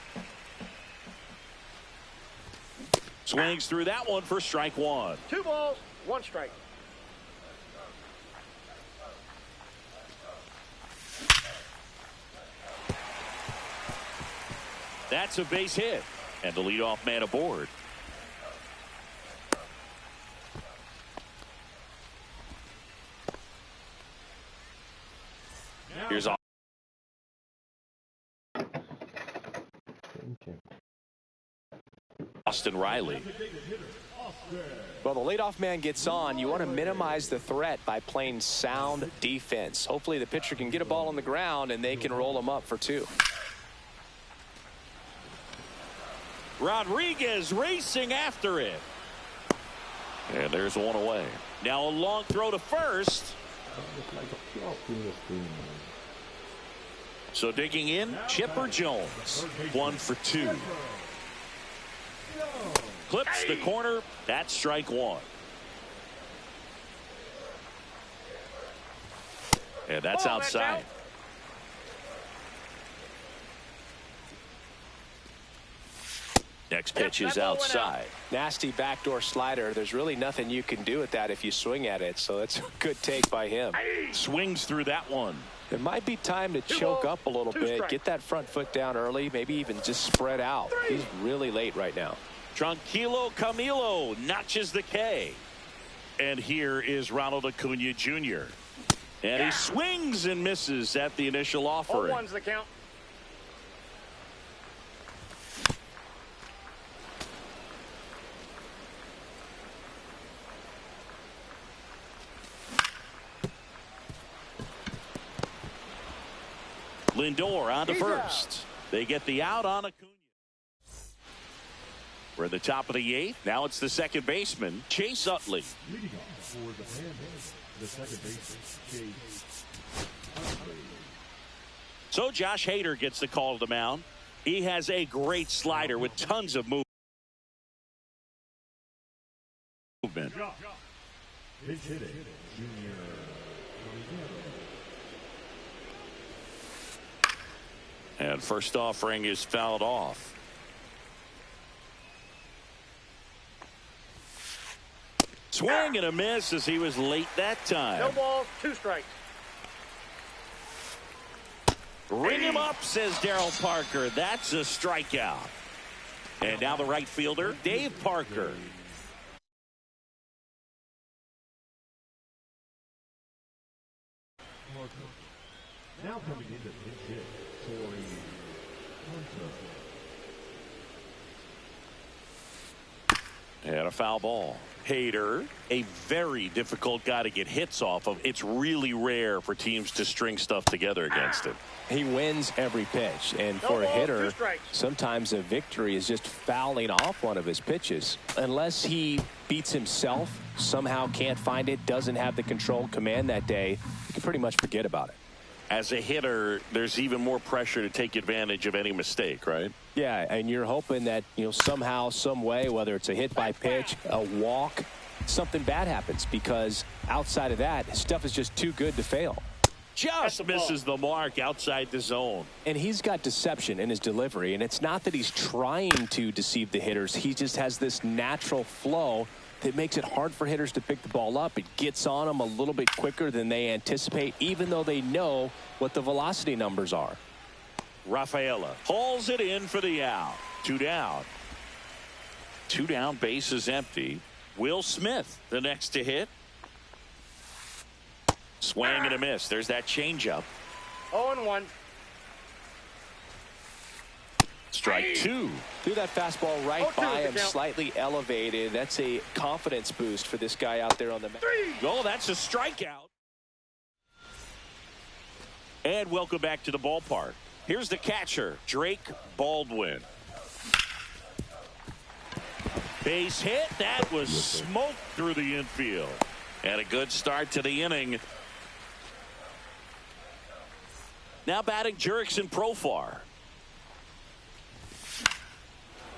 Swings through that one for strike 1. 2 balls, 1 strike. That's a base hit, and the leadoff man aboard. Here's Austin Riley. Well, the leadoff man gets on. You want to minimize the threat by playing sound defense. Hopefully the pitcher can get a ball on the ground and they can roll him up for 2. Rodriguez racing after it. And there's one away. Now a long throw to first. So digging in, Chipper Jones. 1 for 2. Clips the corner. That's strike 1. And that's outside. Next pitch is outside. Nasty backdoor slider. There's really nothing you can do with that if you swing at it. So it's a good take by him. Swings through that one. It might be time to choke up a little bit. Get that front foot down early. Maybe even just spread out. He's really late right now. Tranquilo Camilo notches the K. And here is Ronald Acuna Jr. And he swings and misses at the initial offering. 0-1's the count. Lindor on to first. They get the out on Acuna. We're at the top of the 8th. Now it's the second baseman, Chase Utley. Leading off for the Panthers, the second baseman, Chase Utley. So Josh Hader gets the call to the mound. He has a great slider with tons of movement. And first offering is fouled off. Swing and a miss as he was late that time. No balls, 2 strikes. Ring him up, says Daryl Parker. That's a strikeout. And now the right fielder, Dave Parker. Now coming into pinch hit, Corey Hunter. And a foul ball. Hader, a very difficult guy to get hits off of. It's really rare for teams to string stuff together against him. He wins every pitch, and for a hitter, sometimes a victory is just fouling off one of his pitches. Unless he beats himself, somehow can't find it, doesn't have the control command that day, you can pretty much forget about it. As a hitter, there's even more pressure to take advantage of any mistake, right? Yeah, and you're hoping that, somehow, some way, whether it's a hit by pitch, a walk, something bad happens, because outside of that, stuff is just too good to fail. Just misses the mark outside the zone. And he's got deception in his delivery, and it's not that he's trying to deceive the hitters. He just has this natural flow that makes it hard for hitters to pick the ball up. It gets on them a little bit quicker than they anticipate, even though they know what the velocity numbers are. Rafaela hauls it in for the out. 2 down. 2 down, base is empty. Will Smith, the next to hit. Swing and a miss. There's that changeup. 0-1. Strike 2. Threw that fastball right by him, slightly elevated. That's a confidence boost for this guy out there on the mound. Oh, that's a strikeout. And welcome back to the ballpark. Here's the catcher, Drake Baldwin. Base hit. That was smoked through the infield. And a good start to the inning. Now batting Jurickson Profar.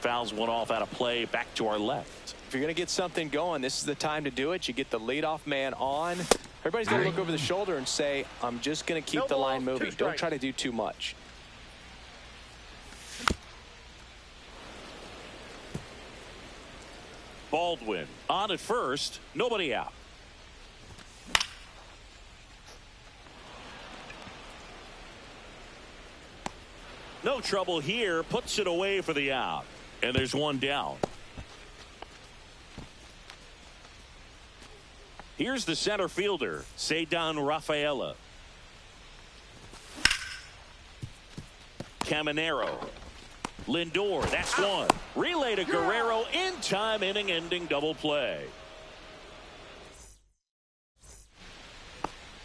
Fouls one off out of play, back to our left. If you're going to get something going, this is the time to do it. You get the leadoff man on. Everybody's going to look over the shoulder and say, I'm just going to keep the line moving. Don't try to do too much. Baldwin on at first, nobody out. No trouble here, puts it away for the out. And there's one down. Here's the center fielder, Ceddanne Rafaela. Caminero. Lindor, that's one. Relay to Guerrero in time, inning-ending double play.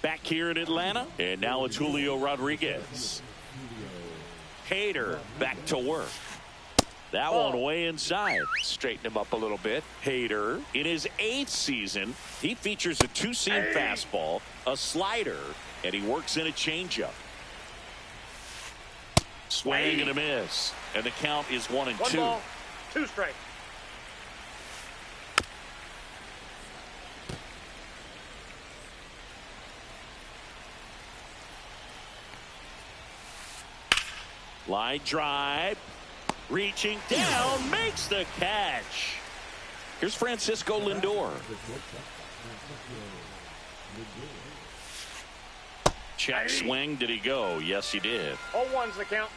Back here in Atlanta, and now it's Julio Rodriguez. Hader back to work. That one way inside. Straighten him up a little bit. Hader, in his 8th season, he features a 2-seam fastball, a slider, and he works in a changeup. Swing and a miss. And the count is 1-2. 1 ball, 2 strikes. Line drive. Reaching down, makes the catch. Here's Francisco Lindor. Check swing. Did he go? Yes, he did. 0-1's the count.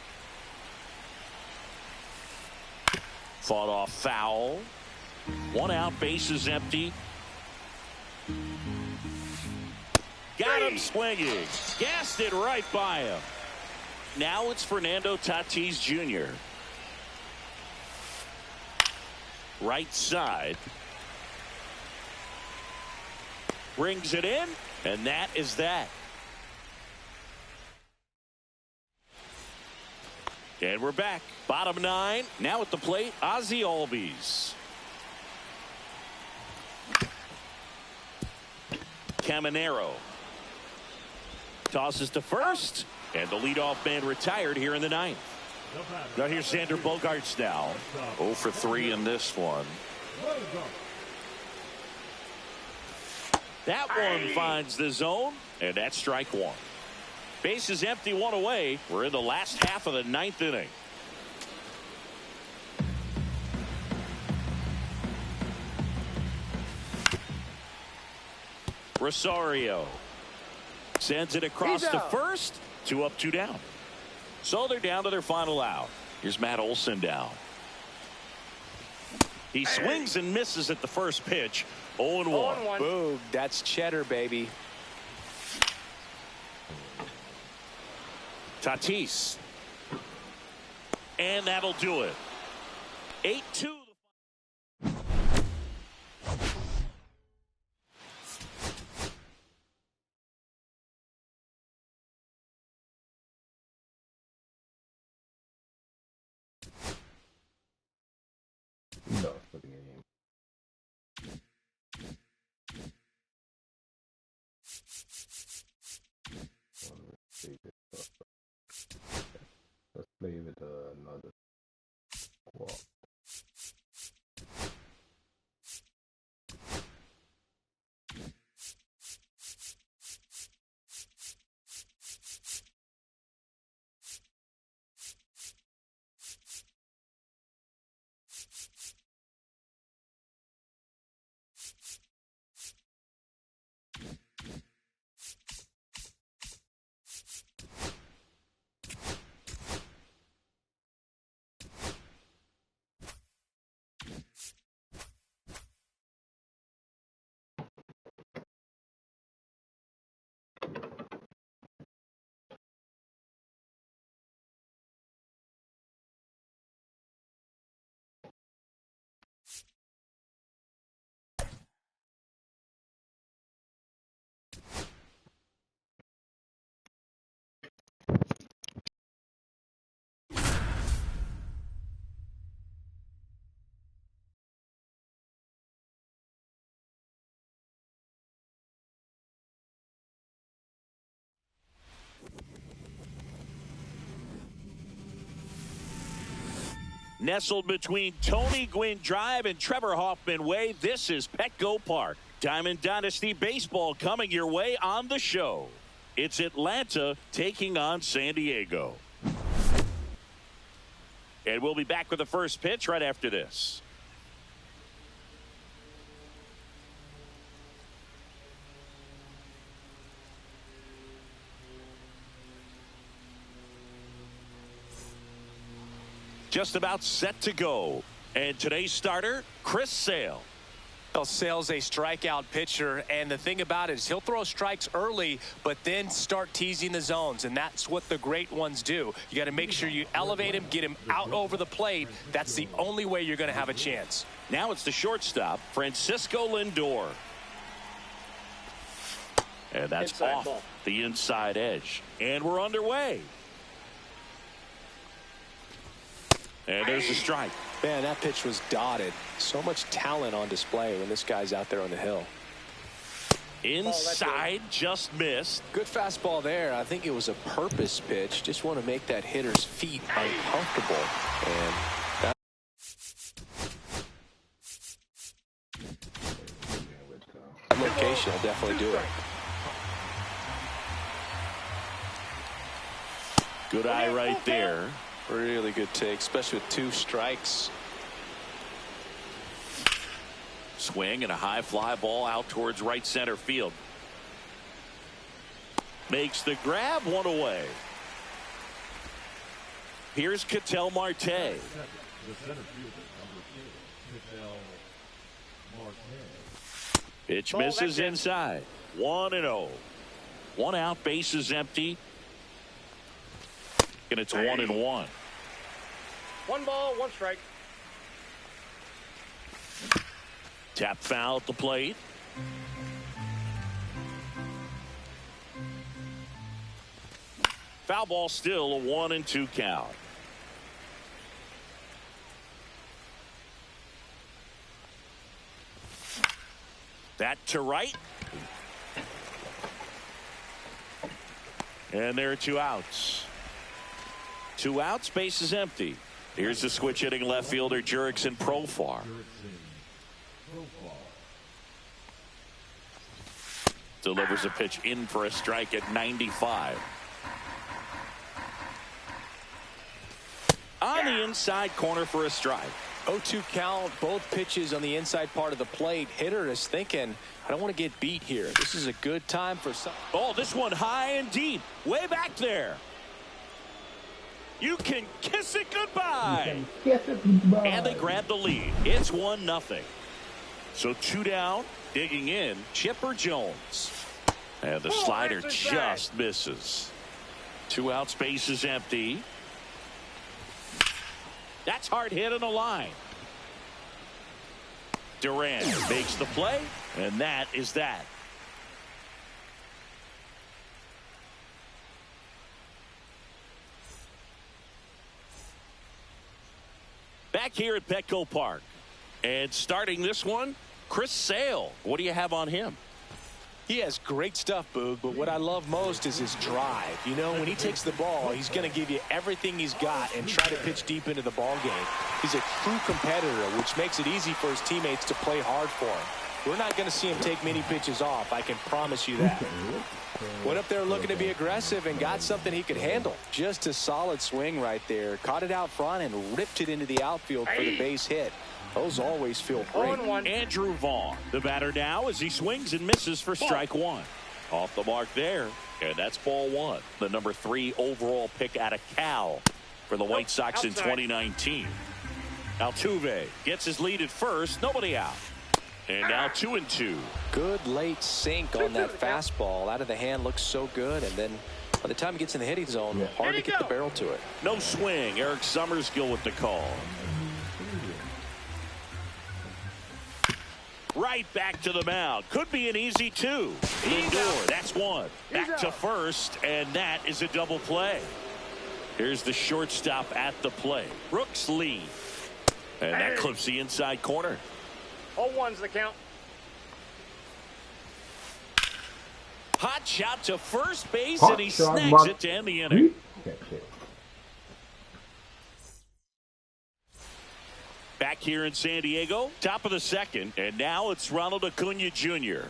Fought off foul. 1 out, base is empty. Got him swinging. Gassed it right by him. Now it's Fernando Tatis Jr. Right side. Brings it in, and that is that. And we're back. Bottom 9. Now at the plate, Ozzie Albies. Caminero. Tosses to first. And the leadoff man retired here in the ninth. Now here's Xander Bogaerts now. 0 for 3 in this one. That one finds the zone, and that's strike one. Base is empty, one away. We're in the last half of the ninth inning. Rosario sends it across to first. 2 up, 2 down. So they're down to their final out. Here's Matt Olson down. He swings and misses at the first pitch. 0-1. Boom. That's cheddar, baby. Tatis. And that'll do it. 8-2. No, for the game. Let's play with another squad. Nestled between Tony Gwynn Drive and Trevor Hoffman Way, this is Petco Park. Diamond Dynasty Baseball coming your way on the show. It's Atlanta taking on San Diego. And we'll be back with the first pitch right after this. Just about set to go. And today's starter, Chris Sale. Well, Sale's a strikeout pitcher, and the thing about it is he'll throw strikes early, but then start teasing the zones, and that's what the great ones do. You got to make sure you elevate him, get him out over the plate. That's the only way you're going to have a chance. Now it's the shortstop, Francisco Lindor. And that's inside off ball. The inside edge. And we're underway. And there's the strike. Man, that pitch was dotted. So much talent on display when this guy's out there on the hill. Inside, just missed. Good fastball there. I think it was a purpose pitch. Just want to make that hitter's feet uncomfortable. And that location will definitely do it. Good eye right there. Really good take, especially with 2 strikes. Swing and a high fly ball out towards right center field. Makes the grab, 1 away. Here's Ketel Marte. Pitch misses inside. 1-0. 1 out, base is empty. And it's 1-1. 1 ball, 1 strike. Tap foul at the plate. Foul ball, still a 1-2 count. That to right. And there are 2 outs. 2 outs, base is empty. Here's the switch hitting left fielder Jurickson Profar. Delivers a pitch in for a strike at 95. On the inside corner for a strike. 0-2 count, both pitches on the inside part of the plate. Hitter is thinking, I don't want to get beat here. This is a good time for some. Oh, this one high and deep, way back there. You can kiss it goodbye. And they grab the lead. It's 1-0. So 2 down, digging in, Chipper Jones. And the slider just misses. 2 outs, base is empty. That's hard hit on the line. Duran makes the play, and that is that. Back here at Petco Park. And starting this one, Chris Sale. What do you have on him? He has great stuff, Boog, but what I love most is his drive. You know, when he takes the ball, he's going to give you everything he's got and try to pitch deep into the ball game. He's a true competitor, which makes it easy for his teammates to play hard for him. We're not going to see him take many pitches off, I can promise you that. Went up there looking to be aggressive and got something he could handle. Just a solid swing right there. Caught it out front and ripped it into the outfield for the base hit. Those always feel great. Andrew Vaughn, the batter now as he swings and misses for strike 1. Off the mark there, and that's ball 1. The number 3 overall pick out of Cal for the White Sox in 2019. Altuve gets his lead at first, nobody out. And now 2-2. Good late sink on that fastball. Out of the hand, looks so good, and then by the time it gets in the hitting zone, hard to get the barrel to it. No swing. Eric Summersgill with the call. Right back to the mound. Could be an easy 2. Lindor, that's 1. Back to first, and that is a double play. Here's the shortstop at the plate. Brooks Lee. And that clips the inside corner. 0-1's the count. Hot shot to first base, and he snags it to end the inning. Back here in San Diego, top of the second, and now it's Ronald Acuna Jr.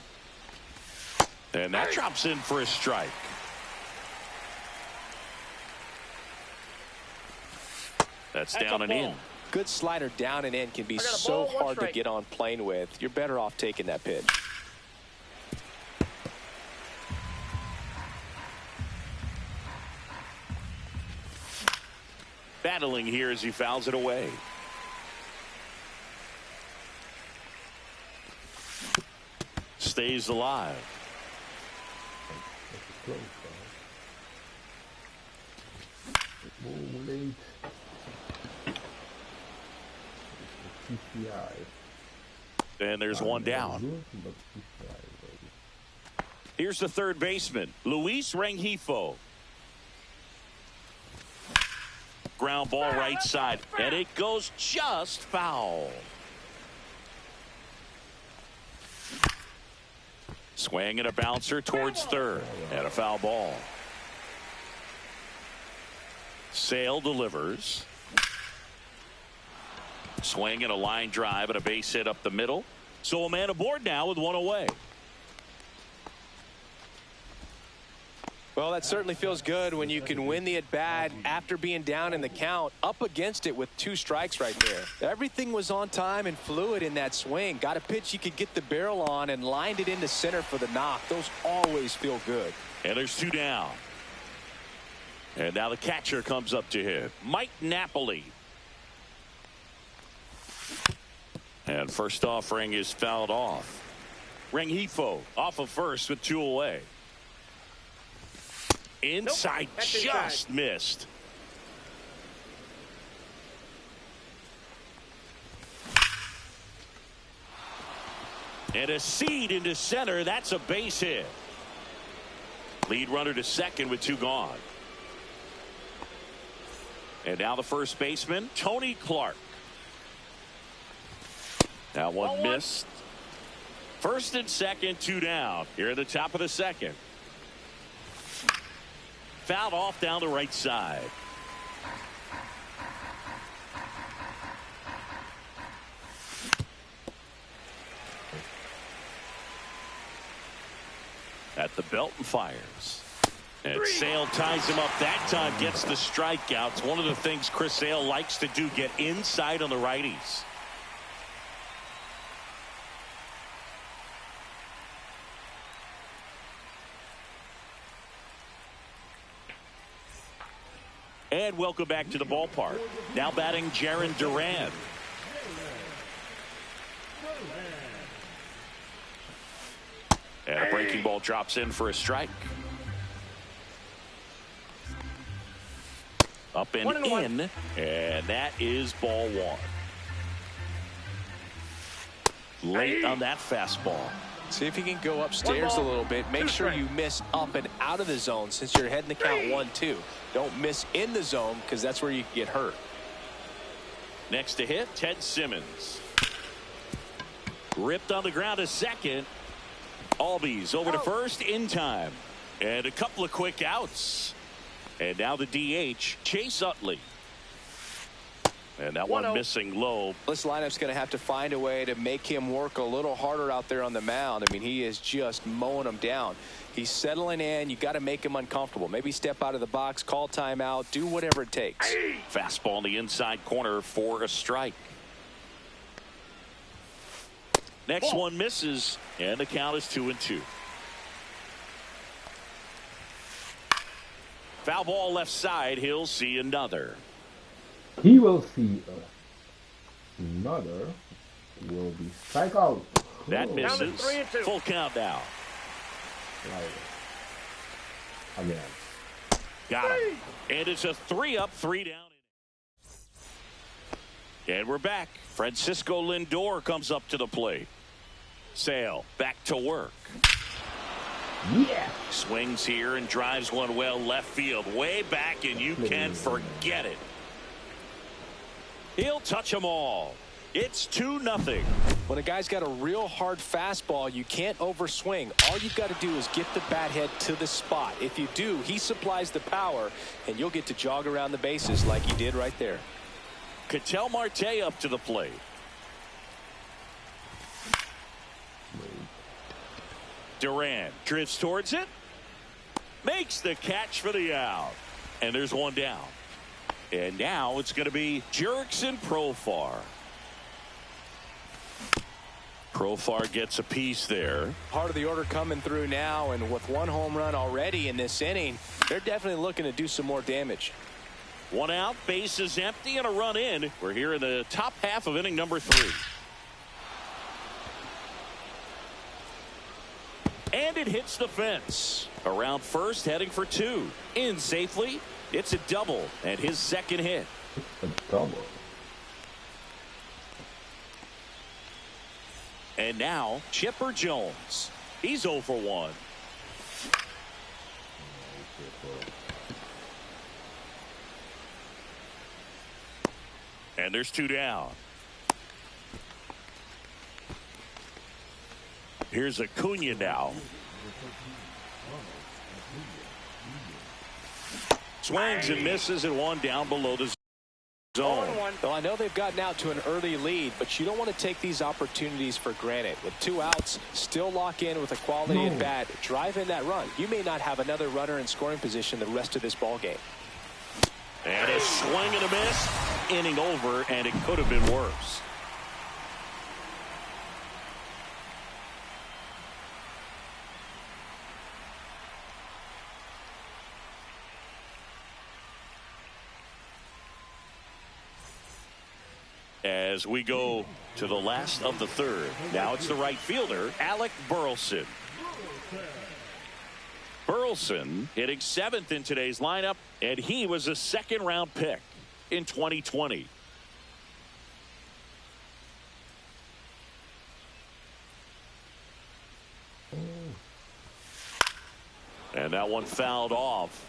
And that drops in for a strike. That's down and in. Good slider down and in can be so hard to get on plane with. You're better off taking that pitch. Battling here as he fouls it away. Stays alive. And there's 1 down. Here's the third baseman, Luis Rengifo. Ground ball right side, and it goes just foul. Swing and a bouncer towards third, and a foul ball. Sale delivers. Swing and a line drive and a base hit up the middle. So a man aboard now with 1 away. Well, that certainly feels good when you can win the at-bat after being down in the count, up against it with 2 strikes right there. Everything was on time and fluid in that swing. Got a pitch you could get the barrel on and lined it into center for the knock. Those always feel good. And there's 2 down. And now the catcher comes up to him, Mike Napoli. And first offering is fouled off. Rengifo off of first with 2 away. Inside, just missed. And a seed into center. That's a base hit. Lead runner to second with 2 gone. And now the first baseman, Tony Clark. Now 1 missed. First and second, 2 down. Here at the top of the second. Fouled off down the right side. At the belt and fires. And Sale ties him up that time, gets the strikeout. It's one of the things Chris Sale likes to do, get inside on the righties. And welcome back to the ballpark. Now batting Jarren Duran. And a breaking ball drops in for a strike. Up and in, and that is ball one. Late on that fastball. See if you can go upstairs a little bit. Make sure you miss up and out of the zone since you're heading the count 1-2. Don't miss in the zone because that's where you can get hurt. Next to hit, Ted Simmons. Ripped on the ground to second. Albies over to first in time. And a couple of quick outs. And now the DH, Chase Utley. And that one missing low. This lineup's going to have to find a way to make him work a little harder out there on the mound. I mean, he is just mowing them down. He's settling in. You got to make him uncomfortable. Maybe step out of the box, call timeout, do whatever it takes. Fastball in the inside corner for a strike. Next one misses, and the count is 2-2. Foul ball left side. He'll see another. He will see another. Will be strikeout. That misses. Full count now. Again. Got him. And it's a 3-up, 3-down. And we're back. Francisco Lindor comes up to the plate. Sale back to work. Yeah. Swings here and drives one well left field. Way back, and you can forget it. He'll touch them all. It's 2-0. When a guy's got a real hard fastball, you can't overswing. All you've got to do is get the bat head to the spot. If you do, he supplies the power, and you'll get to jog around the bases like he did right there. Ketel Marte up to the plate. Duran drifts towards it. Makes the catch for the out. And there's one down. And now it's going to be Jurickson Profar. Profar gets a piece there. Part of the order coming through now, and with one home run already in this inning, they're definitely looking to do some more damage. One out, base is empty, and a run in. We're here in the top half of inning number 3. And it hits the fence. Around first, heading for 2. In safely. It's a double, and his second hit. A double. And now, Chipper Jones. He's 0 for 1. And there's 2 down. Here's Acuna now. Swings and misses and one down below the zone. Well, I know they've gotten out to an early lead, but you don't want to take these opportunities for granted. With 2 outs, still lock in with a quality at bat, drive in that run. You may not have another runner in scoring position the rest of this ball game. And a swing and a miss. Inning over, and it could have been worse. As we go to the last of the third. Now it's the right fielder, Alec Burleson. Burleson hitting 7th in today's lineup, and he was a 2nd-round pick in 2020. And that one fouled off.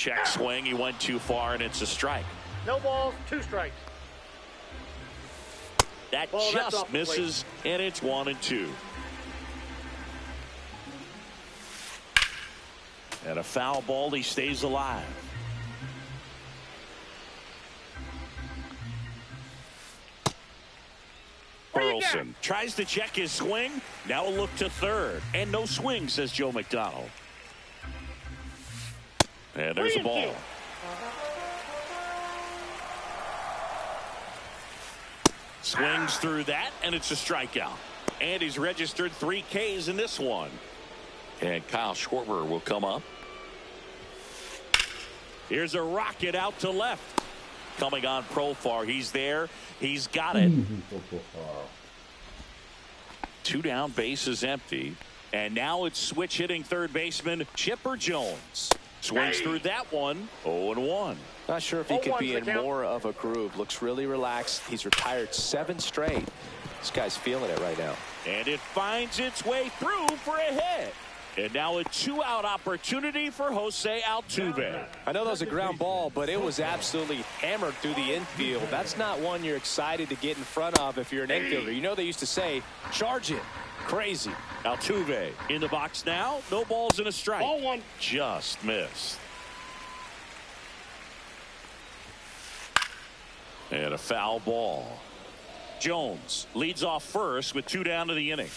Check swing. He went too far, and it's a strike. No balls, 2 strikes. That Ball, just misses, and it's 1-2. And a foul ball. He stays alive. Burleson tries to check his swing. Now a look to third. And no swing, says Joe McDonald. And there's the ball. Swings through that, and it's a strikeout. And he's registered 3 Ks in this one. And Kyle Schwarber will come up. Here's a rocket out to left. Coming on Profar. He's there. He's got it. 2 down, base is empty. And now it's switch hitting third baseman Chipper Jones. Swings through that one. 0-1. Not sure if he could be in more of a groove. Looks really relaxed. He's retired 7 straight. This guy's feeling it right now. And it finds its way through for a hit. And now a 2-out opportunity for Jose Altuve. I know that was a ground ball, but it was absolutely hammered through the infield. That's not one you're excited to get in front of if you're an infielder. You know they used to say, charge it. Crazy. Altuve in the box now. No balls and a strike. Ball 1. Just missed. And a foul ball. Jones leads off first with 2 down to the inning.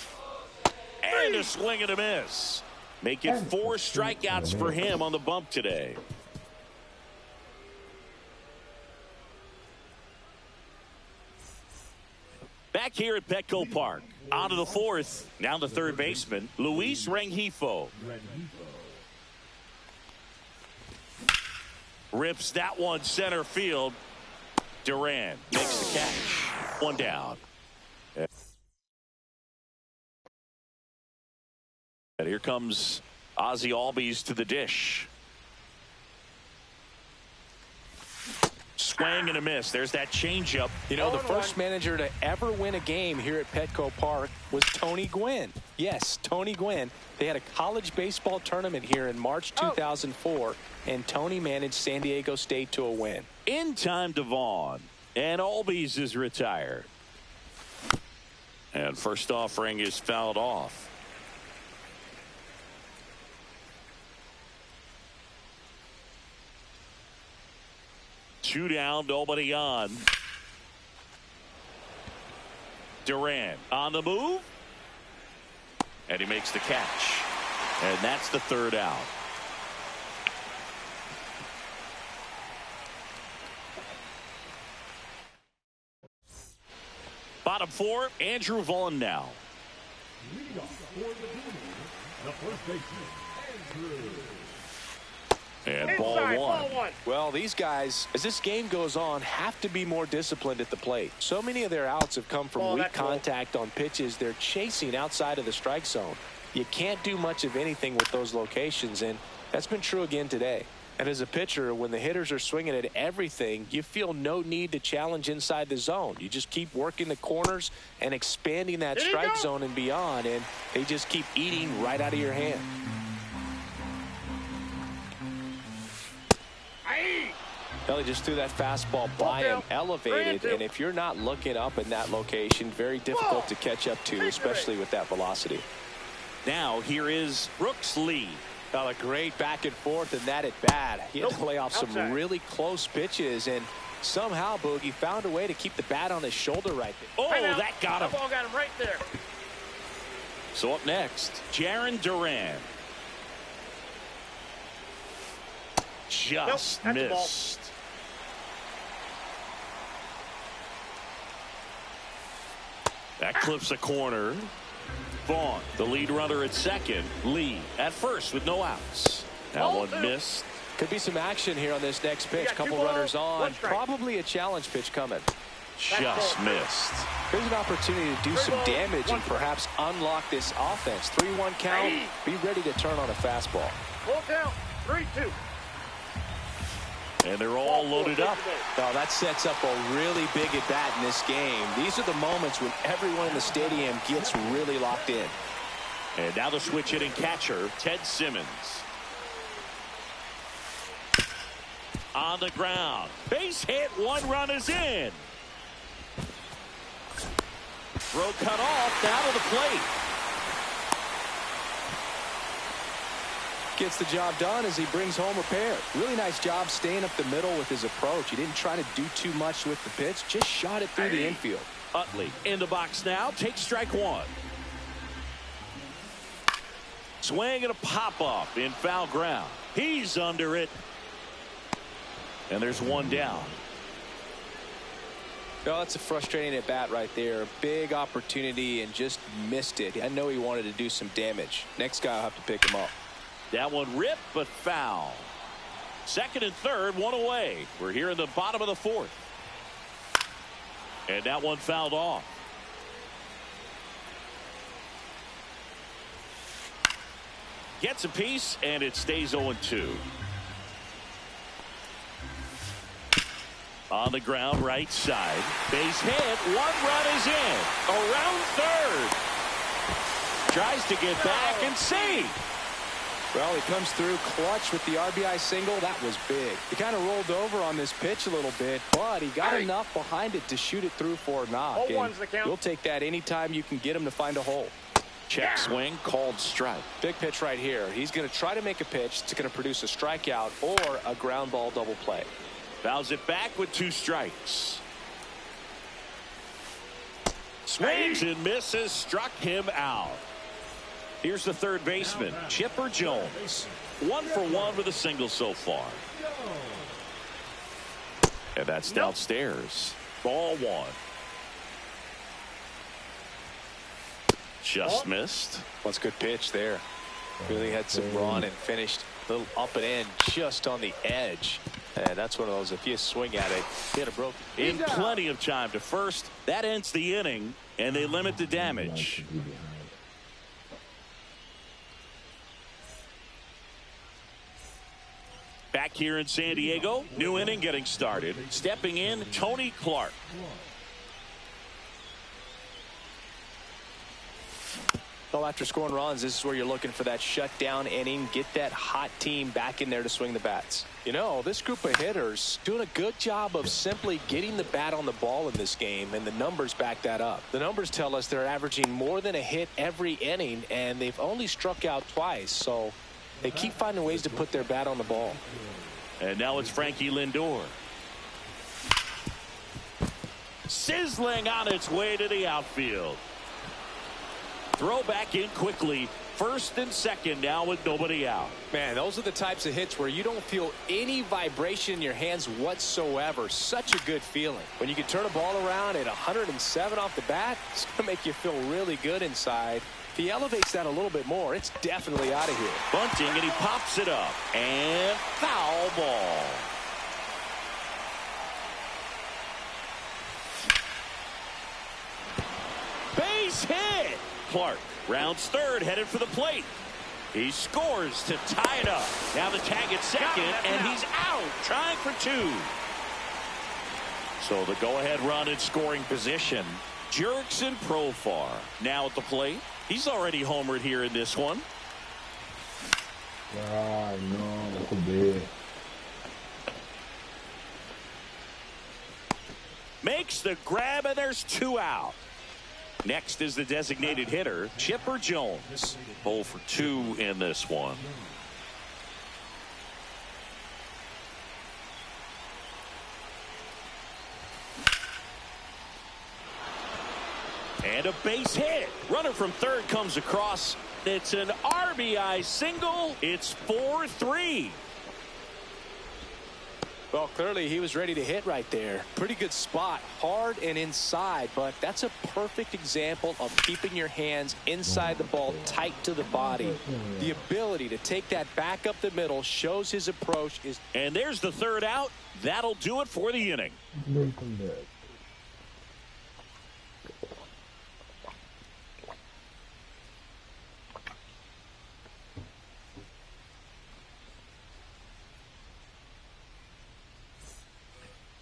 And a swing and a miss. Make it 4 strikeouts for him on the bump today. Back here at Petco Park. On to the 4th. Now the third baseman, Luis Rengifo. Rips that one center field. Duran makes the catch. 1 down. And here comes Ozzie Albies to the dish. Swing and a miss. There's that changeup. You know, the first manager to ever win a game here at Petco Park was Tony Gwynn. Yes, Tony Gwynn. They had a college baseball tournament here in March 2004, and Tony managed San Diego State to a win. In time to Vaughn, and Albies is retired. And first offering is fouled off. Two down, nobody on. Duran on the move. And he makes the catch. And that's the 3rd out. Bottom 4, Andrew Vaughn now. And ball 1. Well, these guys, as this game goes on, have to be more disciplined at the plate. So many of their outs have come from weak contact on pitches they're chasing outside of the strike zone. You can't do much of anything with those locations, and that's been true again today. And as a pitcher, when the hitters are swinging at everything, you feel no need to challenge inside the zone. You just keep working the corners and expanding that strike zone and beyond, and they just keep eating right out of your hand. Kelly just threw that fastball by him, elevated, and if you're not looking up in that location, very difficult to catch up to, especially with that velocity. Now here is Brooks Lee. Well, a great back and forth, and that at bat. He had to lay off some really close pitches, and somehow Boogie found a way to keep the bat on his shoulder right there. Oh, that got him. That ball got him right there. So up next, Jarren Duran. Just missed. That clips a corner. Vaughn, the lead runner at second. Lee at first with no outs. That one missed. Could be some action here on this next pitch. Couple runners on. Probably a challenge pitch coming. Just missed. Here's an opportunity to do some damage and perhaps unlock this offense. 3-1 count. Be ready to turn on a fastball. Full count. 3-2. And they're all loaded up. Oh, that sets up a really big at bat in this game. These are the moments when everyone in the stadium gets really locked in. And now the switch hitting catcher, Ted Simmons. On the ground. Base hit. 1 run is in. Throw cut off. Down to the plate. Gets the job done as he brings home a pair. Really nice job staying up the middle with his approach. He didn't try to do too much with the pitch. Just shot it through the infield. Utley in the box now. Takes strike 1. Swing and a pop-up in foul ground. He's under it. And there's 1 down. No, that's a frustrating at bat right there. Big opportunity and just missed it. I know he wanted to do some damage. Next guy will have to pick him up. That one ripped but foul. Second and third, 1 away. We're here in the bottom of the 4th. And that one fouled off. Gets a piece and it stays 0-2. On the ground, right side. Base hit. 1 run is in. Around third. Tries to get back and save. Well, he comes through clutch with the RBI single. That was big. He kind of rolled over on this pitch a little bit, but he got enough behind it to shoot it through for a knock. And you'll take that anytime you can get him to find a hole. Check swing, called strike. Big pitch right here. He's going to try to make a pitch that's going to produce a strikeout or a ground ball double play. Fouls it back with 2 strikes. Swings and misses. Struck him out. Here's the third baseman, Chipper Jones. 1 for 1 with a single so far. And that's downstairs. Ball 1. Just missed. That's a good pitch there. Really had some run and finished a little up and in just on the edge. And that's one of those, if you swing at it, hit a broke. In plenty of time to first. That ends the inning, and they limit the damage. Back here in San Diego, new inning getting started. Stepping in, Tony Clark. Well, after scoring runs, this is where you're looking for that shutdown inning. Get that hot team back in there to swing the bats. You know, this group of hitters doing a good job of simply getting the bat on the ball in this game, and the numbers back that up. The numbers tell us they're averaging more than a hit every inning, and they've only struck out twice. So they keep finding ways to put their bat on the ball. And now it's Frankie Lindor. Sizzling on its way to the outfield. Throw back in quickly. First and second now with nobody out. Man, those are the types of hits where you don't feel any vibration in your hands whatsoever. Such a good feeling. When you can turn a ball around at 107 off the bat, it's going to make you feel really good inside. If he elevates that a little bit more, it's definitely out of here. Bunting, and he pops it up. And foul ball. Base hit. Clark rounds third, headed for the plate. He scores to tie it up. Now the tag at second, and he's out, trying for 2. So the go-ahead run in scoring position. Jurickson Profar now at the plate. He's already homered here in this one. Ai, não, roubei. Makes the grab, and there's 2 out. Next is the designated hitter, Chipper Jones. 0 for 2 in this one. And a base hit. Runner from third comes across. It's an RBI single. It's 4-3. Well, clearly he was ready to hit right there. Pretty good spot, hard and inside, but that's a perfect example of keeping your hands inside the ball, tight to the body. The ability to take that back up the middle shows his approach is. And there's the third out. That'll do it for the inning.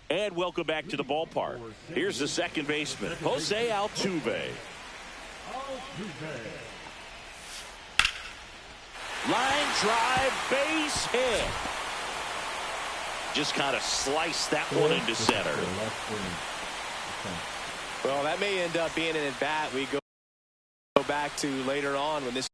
And welcome back to the ballpark. Here's the second baseman, Jose Altuve. Line drive, base hit. just kind of sliced that one into center. Well, that may end up being an at-bat we go back to later on when this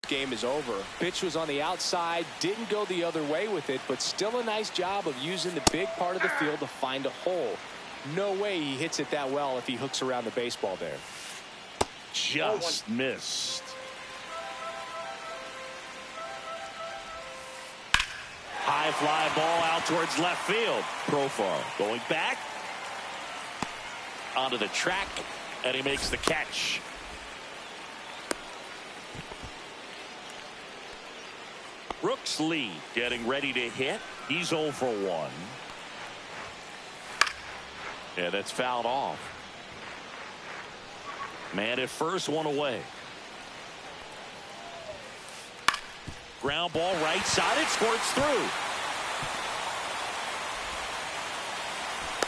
game is over. Pitch was on the outside, didn't go the other way with it, but still a nice job of using the big part of the field to find a hole. No way he hits it that well if he hooks around the baseball there. Just missed. High fly ball out towards left field. Profar going back onto the track, and he makes the catch. Brooks Lee getting ready to hit. He's 0 for 1. Yeah, that's fouled off. Man at first, one away. Ground ball right side. It squirts through.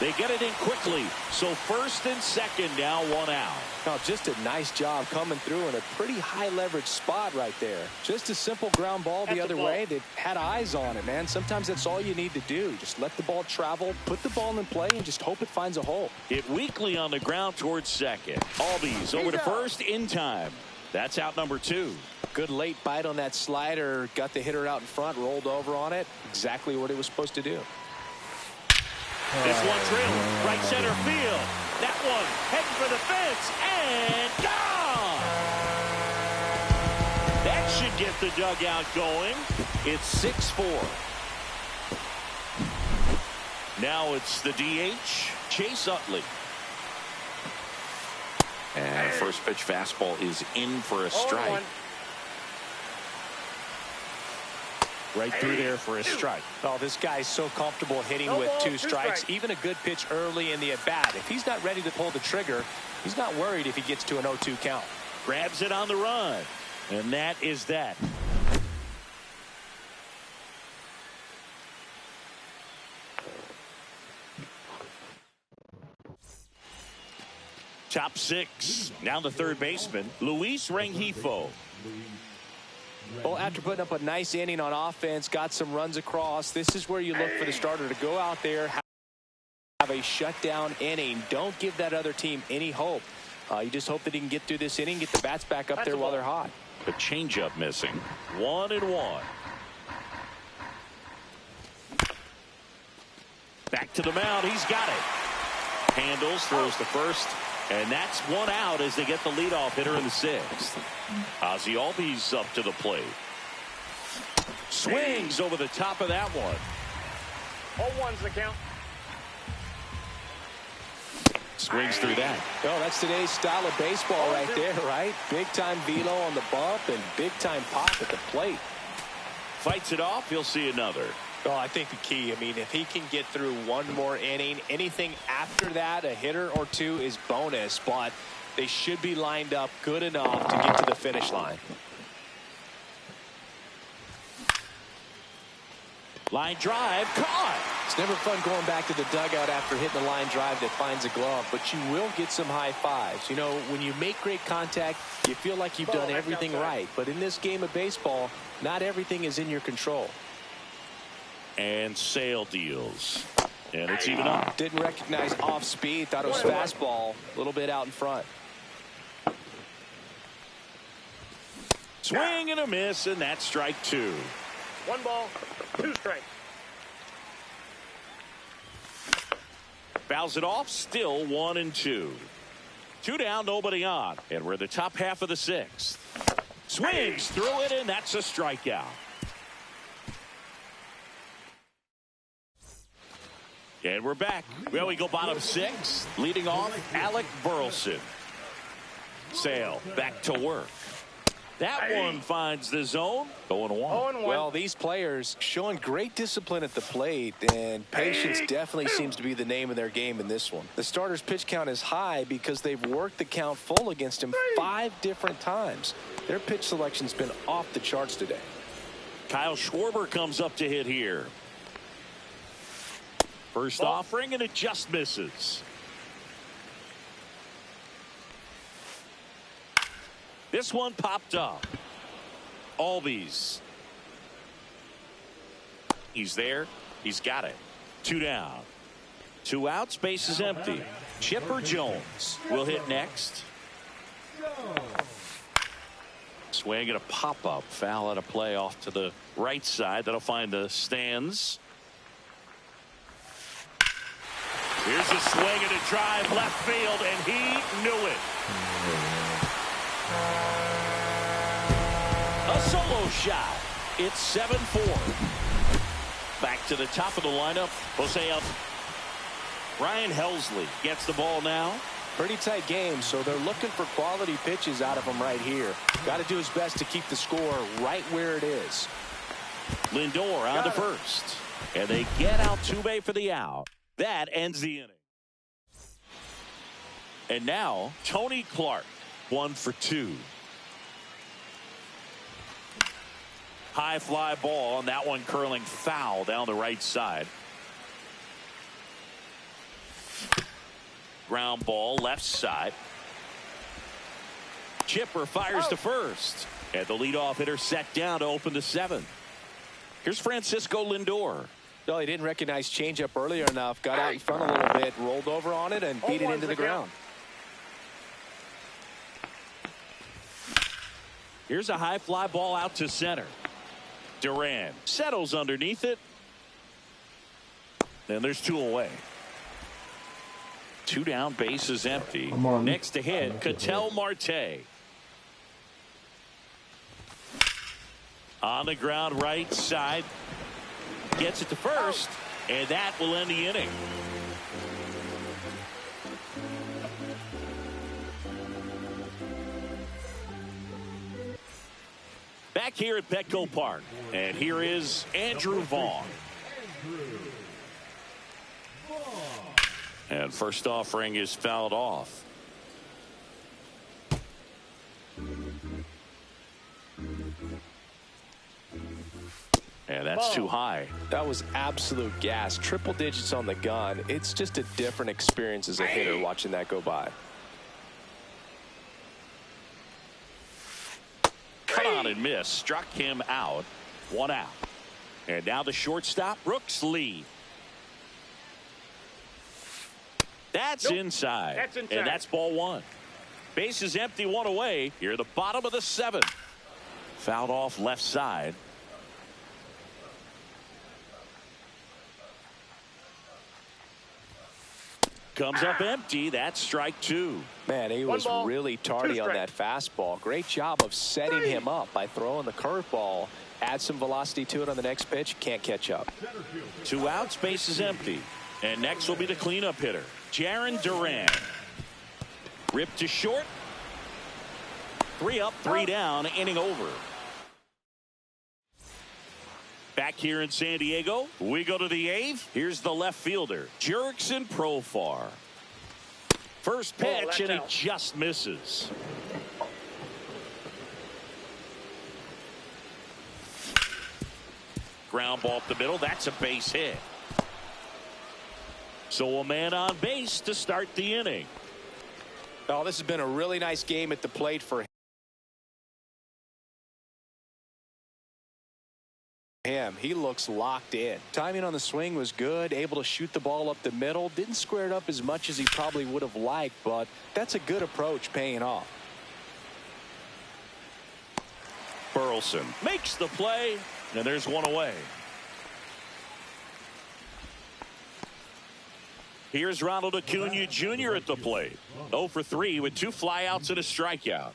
They get it in quickly. So first and second now, 1 out. Now just a nice job coming through in a pretty high leverage spot right there. Just a simple ground ball the other way. They've had eyes on it, man. Sometimes that's all you need to do. Just let the ball travel, put the ball in play, and just hope it finds a hole. Hit weakly on the ground towards second. Albies over to first in time. That's out number 2. Good late bite on that slider. Got the hitter out in front, rolled over on it. Exactly what it was supposed to do. This one drilled right center field. That one heading for the fence and gone. That should get the dugout going. It's 6-4. Now it's the DH, Chase Utley. And first pitch fastball is in for a strike. Right through there for a strike. Oh, this guy's so comfortable hitting with 2 strikes. Even a good pitch early in the at-bat. If he's not ready to pull the trigger, he's not worried if he gets to an 0-2 count. Grabs it on the run. And that is that. Top 6. Now the third baseman, Luis Rengifo. Well, after putting up a nice inning on offense, got some runs across, this is where you look for the starter to go out there, have a shutdown inning. Don't give that other team any hope. You just hope that he can get through this inning, get the bats back up there while they're hot. The changeup missing. 1-1. Back to the mound. He's got it. Handles, throws to first. And that's 1 out as they get the leadoff hitter in the 6th. Ozzie Albies up to the plate. Swings over the top of that one. 0-1's the count. Swings through that. Oh, that's today's style of baseball right there, right? Big time velo on the bump and big time pop at the plate. Fights it off. He'll see another. Well, I think the key, I mean, if he can get through one more inning, anything after that, a hitter or 2 is bonus, but they should be lined up good enough to get to the finish line. Line drive, caught. It's never fun going back to the dugout after hitting a line drive that finds a glove, but you will get some high fives. You know, when you make great contact, you feel like you've done everything right. But in this game of baseball, not everything is in your control. And Sale deals. And it's even up. Didn't recognize off speed. Thought it was fastball. A little bit out in front. Swing and a miss, and that's strike 2. 1 ball, 2 strikes. Fouls it off. Still 1-2. 2 down, nobody on. And we're the top half of the 6th. Swings through it, and that's a strikeout. And we're back. Well, we go bottom 6. Leading off, Alec Burleson. Sale back to work. That one finds the zone. 0-1. Well, these players showing great discipline at the plate, and patience definitely seems to be the name of their game in this one. The starter's pitch count is high because they've worked the count full against him 5 different times. Their pitch selection's been off the charts today. Kyle Schwarber comes up to hit here. First offering, and it just misses. This one popped up. Albies. He's there. He's got it. 2 down. 2 outs. Base is empty. Chipper Jones will hit next. Swing and a pop-up. Foul at a play off to the right side. That'll find the stands. Here's a swing and a drive left field, and he knew it. A solo shot. It's 7-4. Back to the top of the lineup. Jose up. Ryan Helsley gets the ball now. Pretty tight game, so they're looking for quality pitches out of him right here. Got to do his best to keep the score right where it is. Lindor on to first. And they get Altuve for the out. That ends the inning. And now, Tony Clark, 1 for 2. High fly ball, and that one curling foul down the right side. Ground ball left side. Chipper fires to first. And the leadoff hitter set down to open the 7th. Here's Francisco Lindor. No, he didn't recognize changeup earlier enough. Got out in front a little bit, rolled over on it, and beat it into the ground. Here's a high fly ball out to center. Duran settles underneath it. And there's 2 away. 2 down, base is empty. Next to hit, Ketel Marte. On the ground right side. Gets it to first, and that will end the inning. Back here at Petco Park, and here is Andrew Vaughn. And first offering is fouled off. And that's too high. That was absolute gas. Triple digits on the gun. It's just a different experience as a hitter watching that go by. Cut on and miss. Struck him out. 1 out. And now the shortstop, Brooks Lee. That's inside. That's inside. And that's ball 1. Base is empty, 1 away. Here at the bottom of the 7th. Fouled off left side. Comes up empty. That's strike 2. Man, he was really tardy on that fastball. Great job of setting him up by throwing the curveball. Add some velocity to it on the next pitch. Can't catch up. 2 outs. Base is empty. And next will be the cleanup hitter, Jarren Duran. Ripped to short. 3 up, 3 down. Inning over. Back here in San Diego, we go to the 8th. Here's the left fielder, Jurickson Profar. First pitch, and he just misses. Ground ball up the middle. That's a base hit. So a man on base to start the inning. Oh, this has been a really nice game at the plate for him. He looks locked in. Timing on the swing was good, able to shoot the ball up the middle. Didn't square it up as much as he probably would have liked, but that's a good approach paying off. Burleson makes the play, and there's 1 away. Here's Ronald Acuna Jr. at the plate. 0 for 3 with 2 flyouts and a strikeout.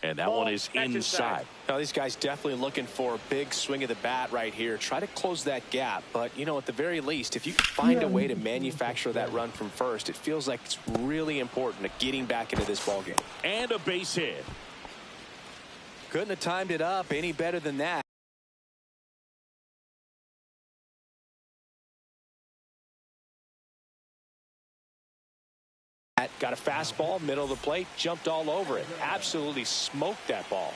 And that one is inside. Now, these guys definitely looking for a big swing of the bat right here. Try to close that gap. But, you know, at the very least, if you can find a way to manufacture that run from first, it feels like it's really important to getting back into this ballgame. And a base hit. Couldn't have timed it up any better than that. Got a fastball, middle of the plate, jumped all over it. Absolutely smoked that ball.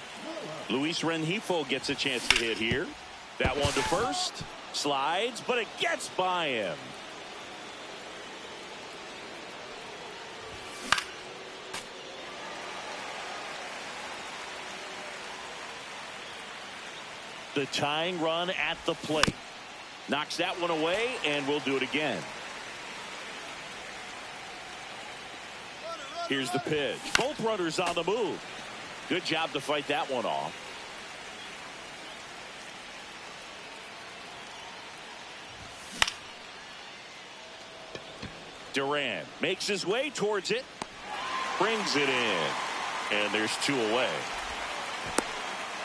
Luis Rengifo gets a chance to hit here. That one to first. Slides, but it gets by him. The tying run at the plate. Knocks that one away, and we'll do it again. Here's the pitch. Both runners on the move. Good job to fight that one off. Duran makes his way towards it. Brings it in. And there's 2 away.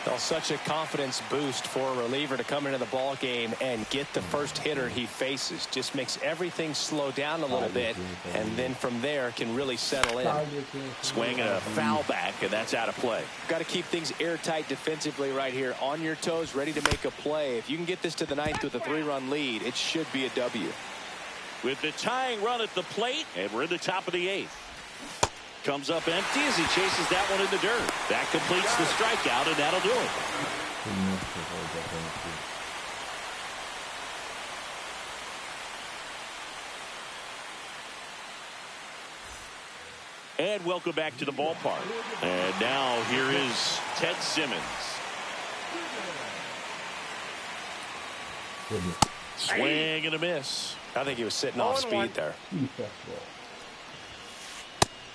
Well, such a confidence boost for a reliever to come into the ball game and get the first hitter he faces. Just makes everything slow down a little bit, and then from there can really settle in. Swing and a foul back, and that's out of play. Got to keep things airtight defensively right here. On your toes, ready to make a play. If you can get this to the 9th with a 3-run lead, it should be a W. With the tying run at the plate, and we're in the top of the 8th. Comes up empty as he chases that one in the dirt. That completes the strikeout, and that'll do it. And welcome back to the ballpark. And now here is Ted Simmons. Swing and a miss. I think he was sitting off speed there.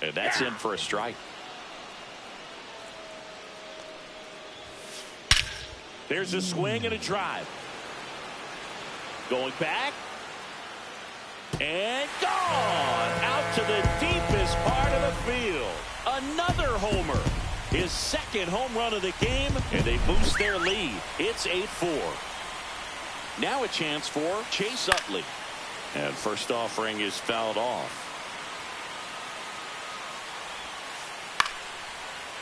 And that's in for a strike. There's a swing and a drive. Going back. And gone. Out to the deepest part of the field. Another homer. His 2nd home run of the game. And they boost their lead. It's 8-4. Now a chance for Chase Utley. And first offering is fouled off.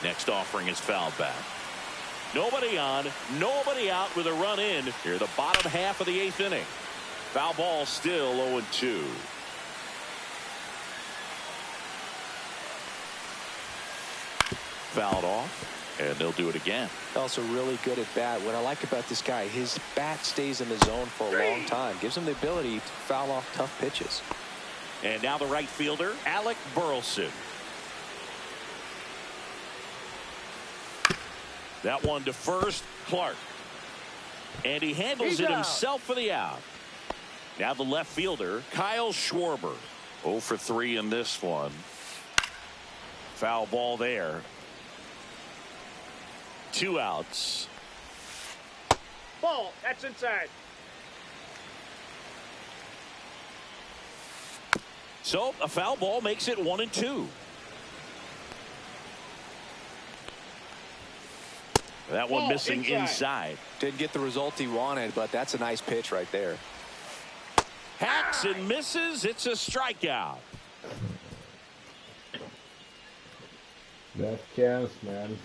Next offering is fouled back. Nobody on, nobody out with a run in here the bottom half of the 8th inning. Foul ball still 0-2. Fouled off, and they'll do it again. Also really good at bat. What I like about this guy, his bat stays in the zone for a long time. Gives him the ability to foul off tough pitches. And now the right fielder, Alec Burleson. That one to first, Clark. And he handles it himself for the out. Now the left fielder, Kyle Schwarber. 0 for 3 in this one. Foul ball there. 2 outs. Ball. That's inside. So a foul ball makes it 1-2. That one missing inside. Didn't get the result he wanted, but that's a nice pitch right there. Hacks and misses. It's a strikeout. Last chance, man.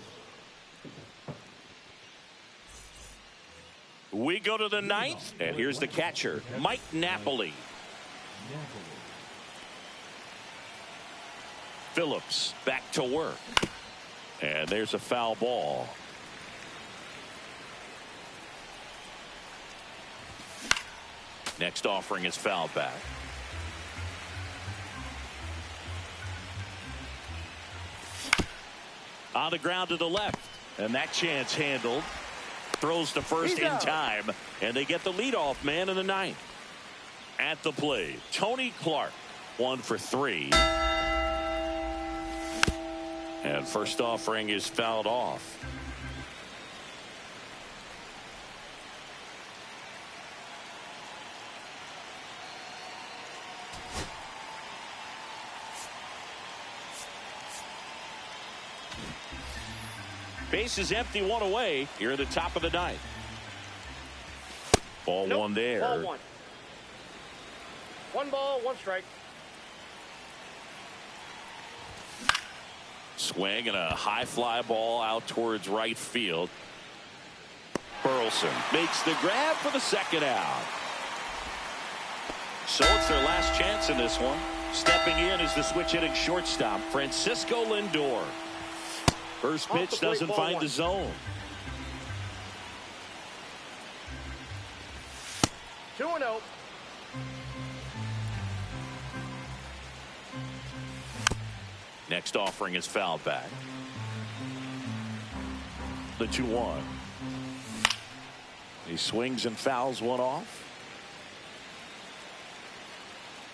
We go to the 9th, and here's the catcher, Mike Napoli. Phillips back to work. And there's a foul ball. Next offering is fouled back. On the ground to the left. And that chance handled. Throws to first in time. And they get the leadoff man in the 9th. At the plate, Tony Clark. 1 for 3. And first offering is fouled off. Base is empty, 1 away. Here at the top of the 9th. Ball 1 there. Ball 1. 1 ball, 1 strike. Swing and a high fly ball out towards right field. Burleson makes the grab for the 2nd out. So it's their last chance in this one. Stepping in is the switch hitting shortstop, Francisco Lindor. First pitch doesn't find the zone. 2-0. Next offering is fouled back. The 2-1. He swings and fouls one off.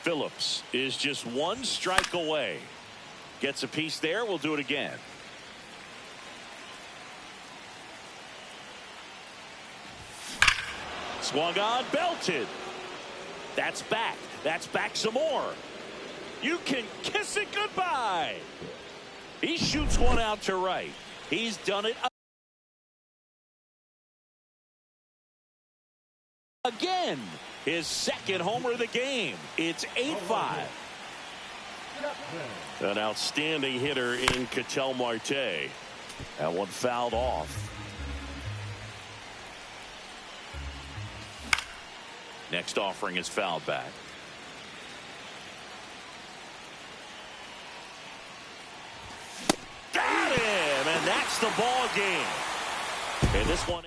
Phillips is just one strike away. Gets a piece there. We'll do it again. Swung on, belted. That's back. That's back some more. You can kiss it goodbye. He shoots one out to right. He's done it again. His second homer of the game. It's 8-5. An outstanding hitter in Ketel Marte. That one fouled off. Next offering is fouled back. Got him, and that's the ball game. And this one.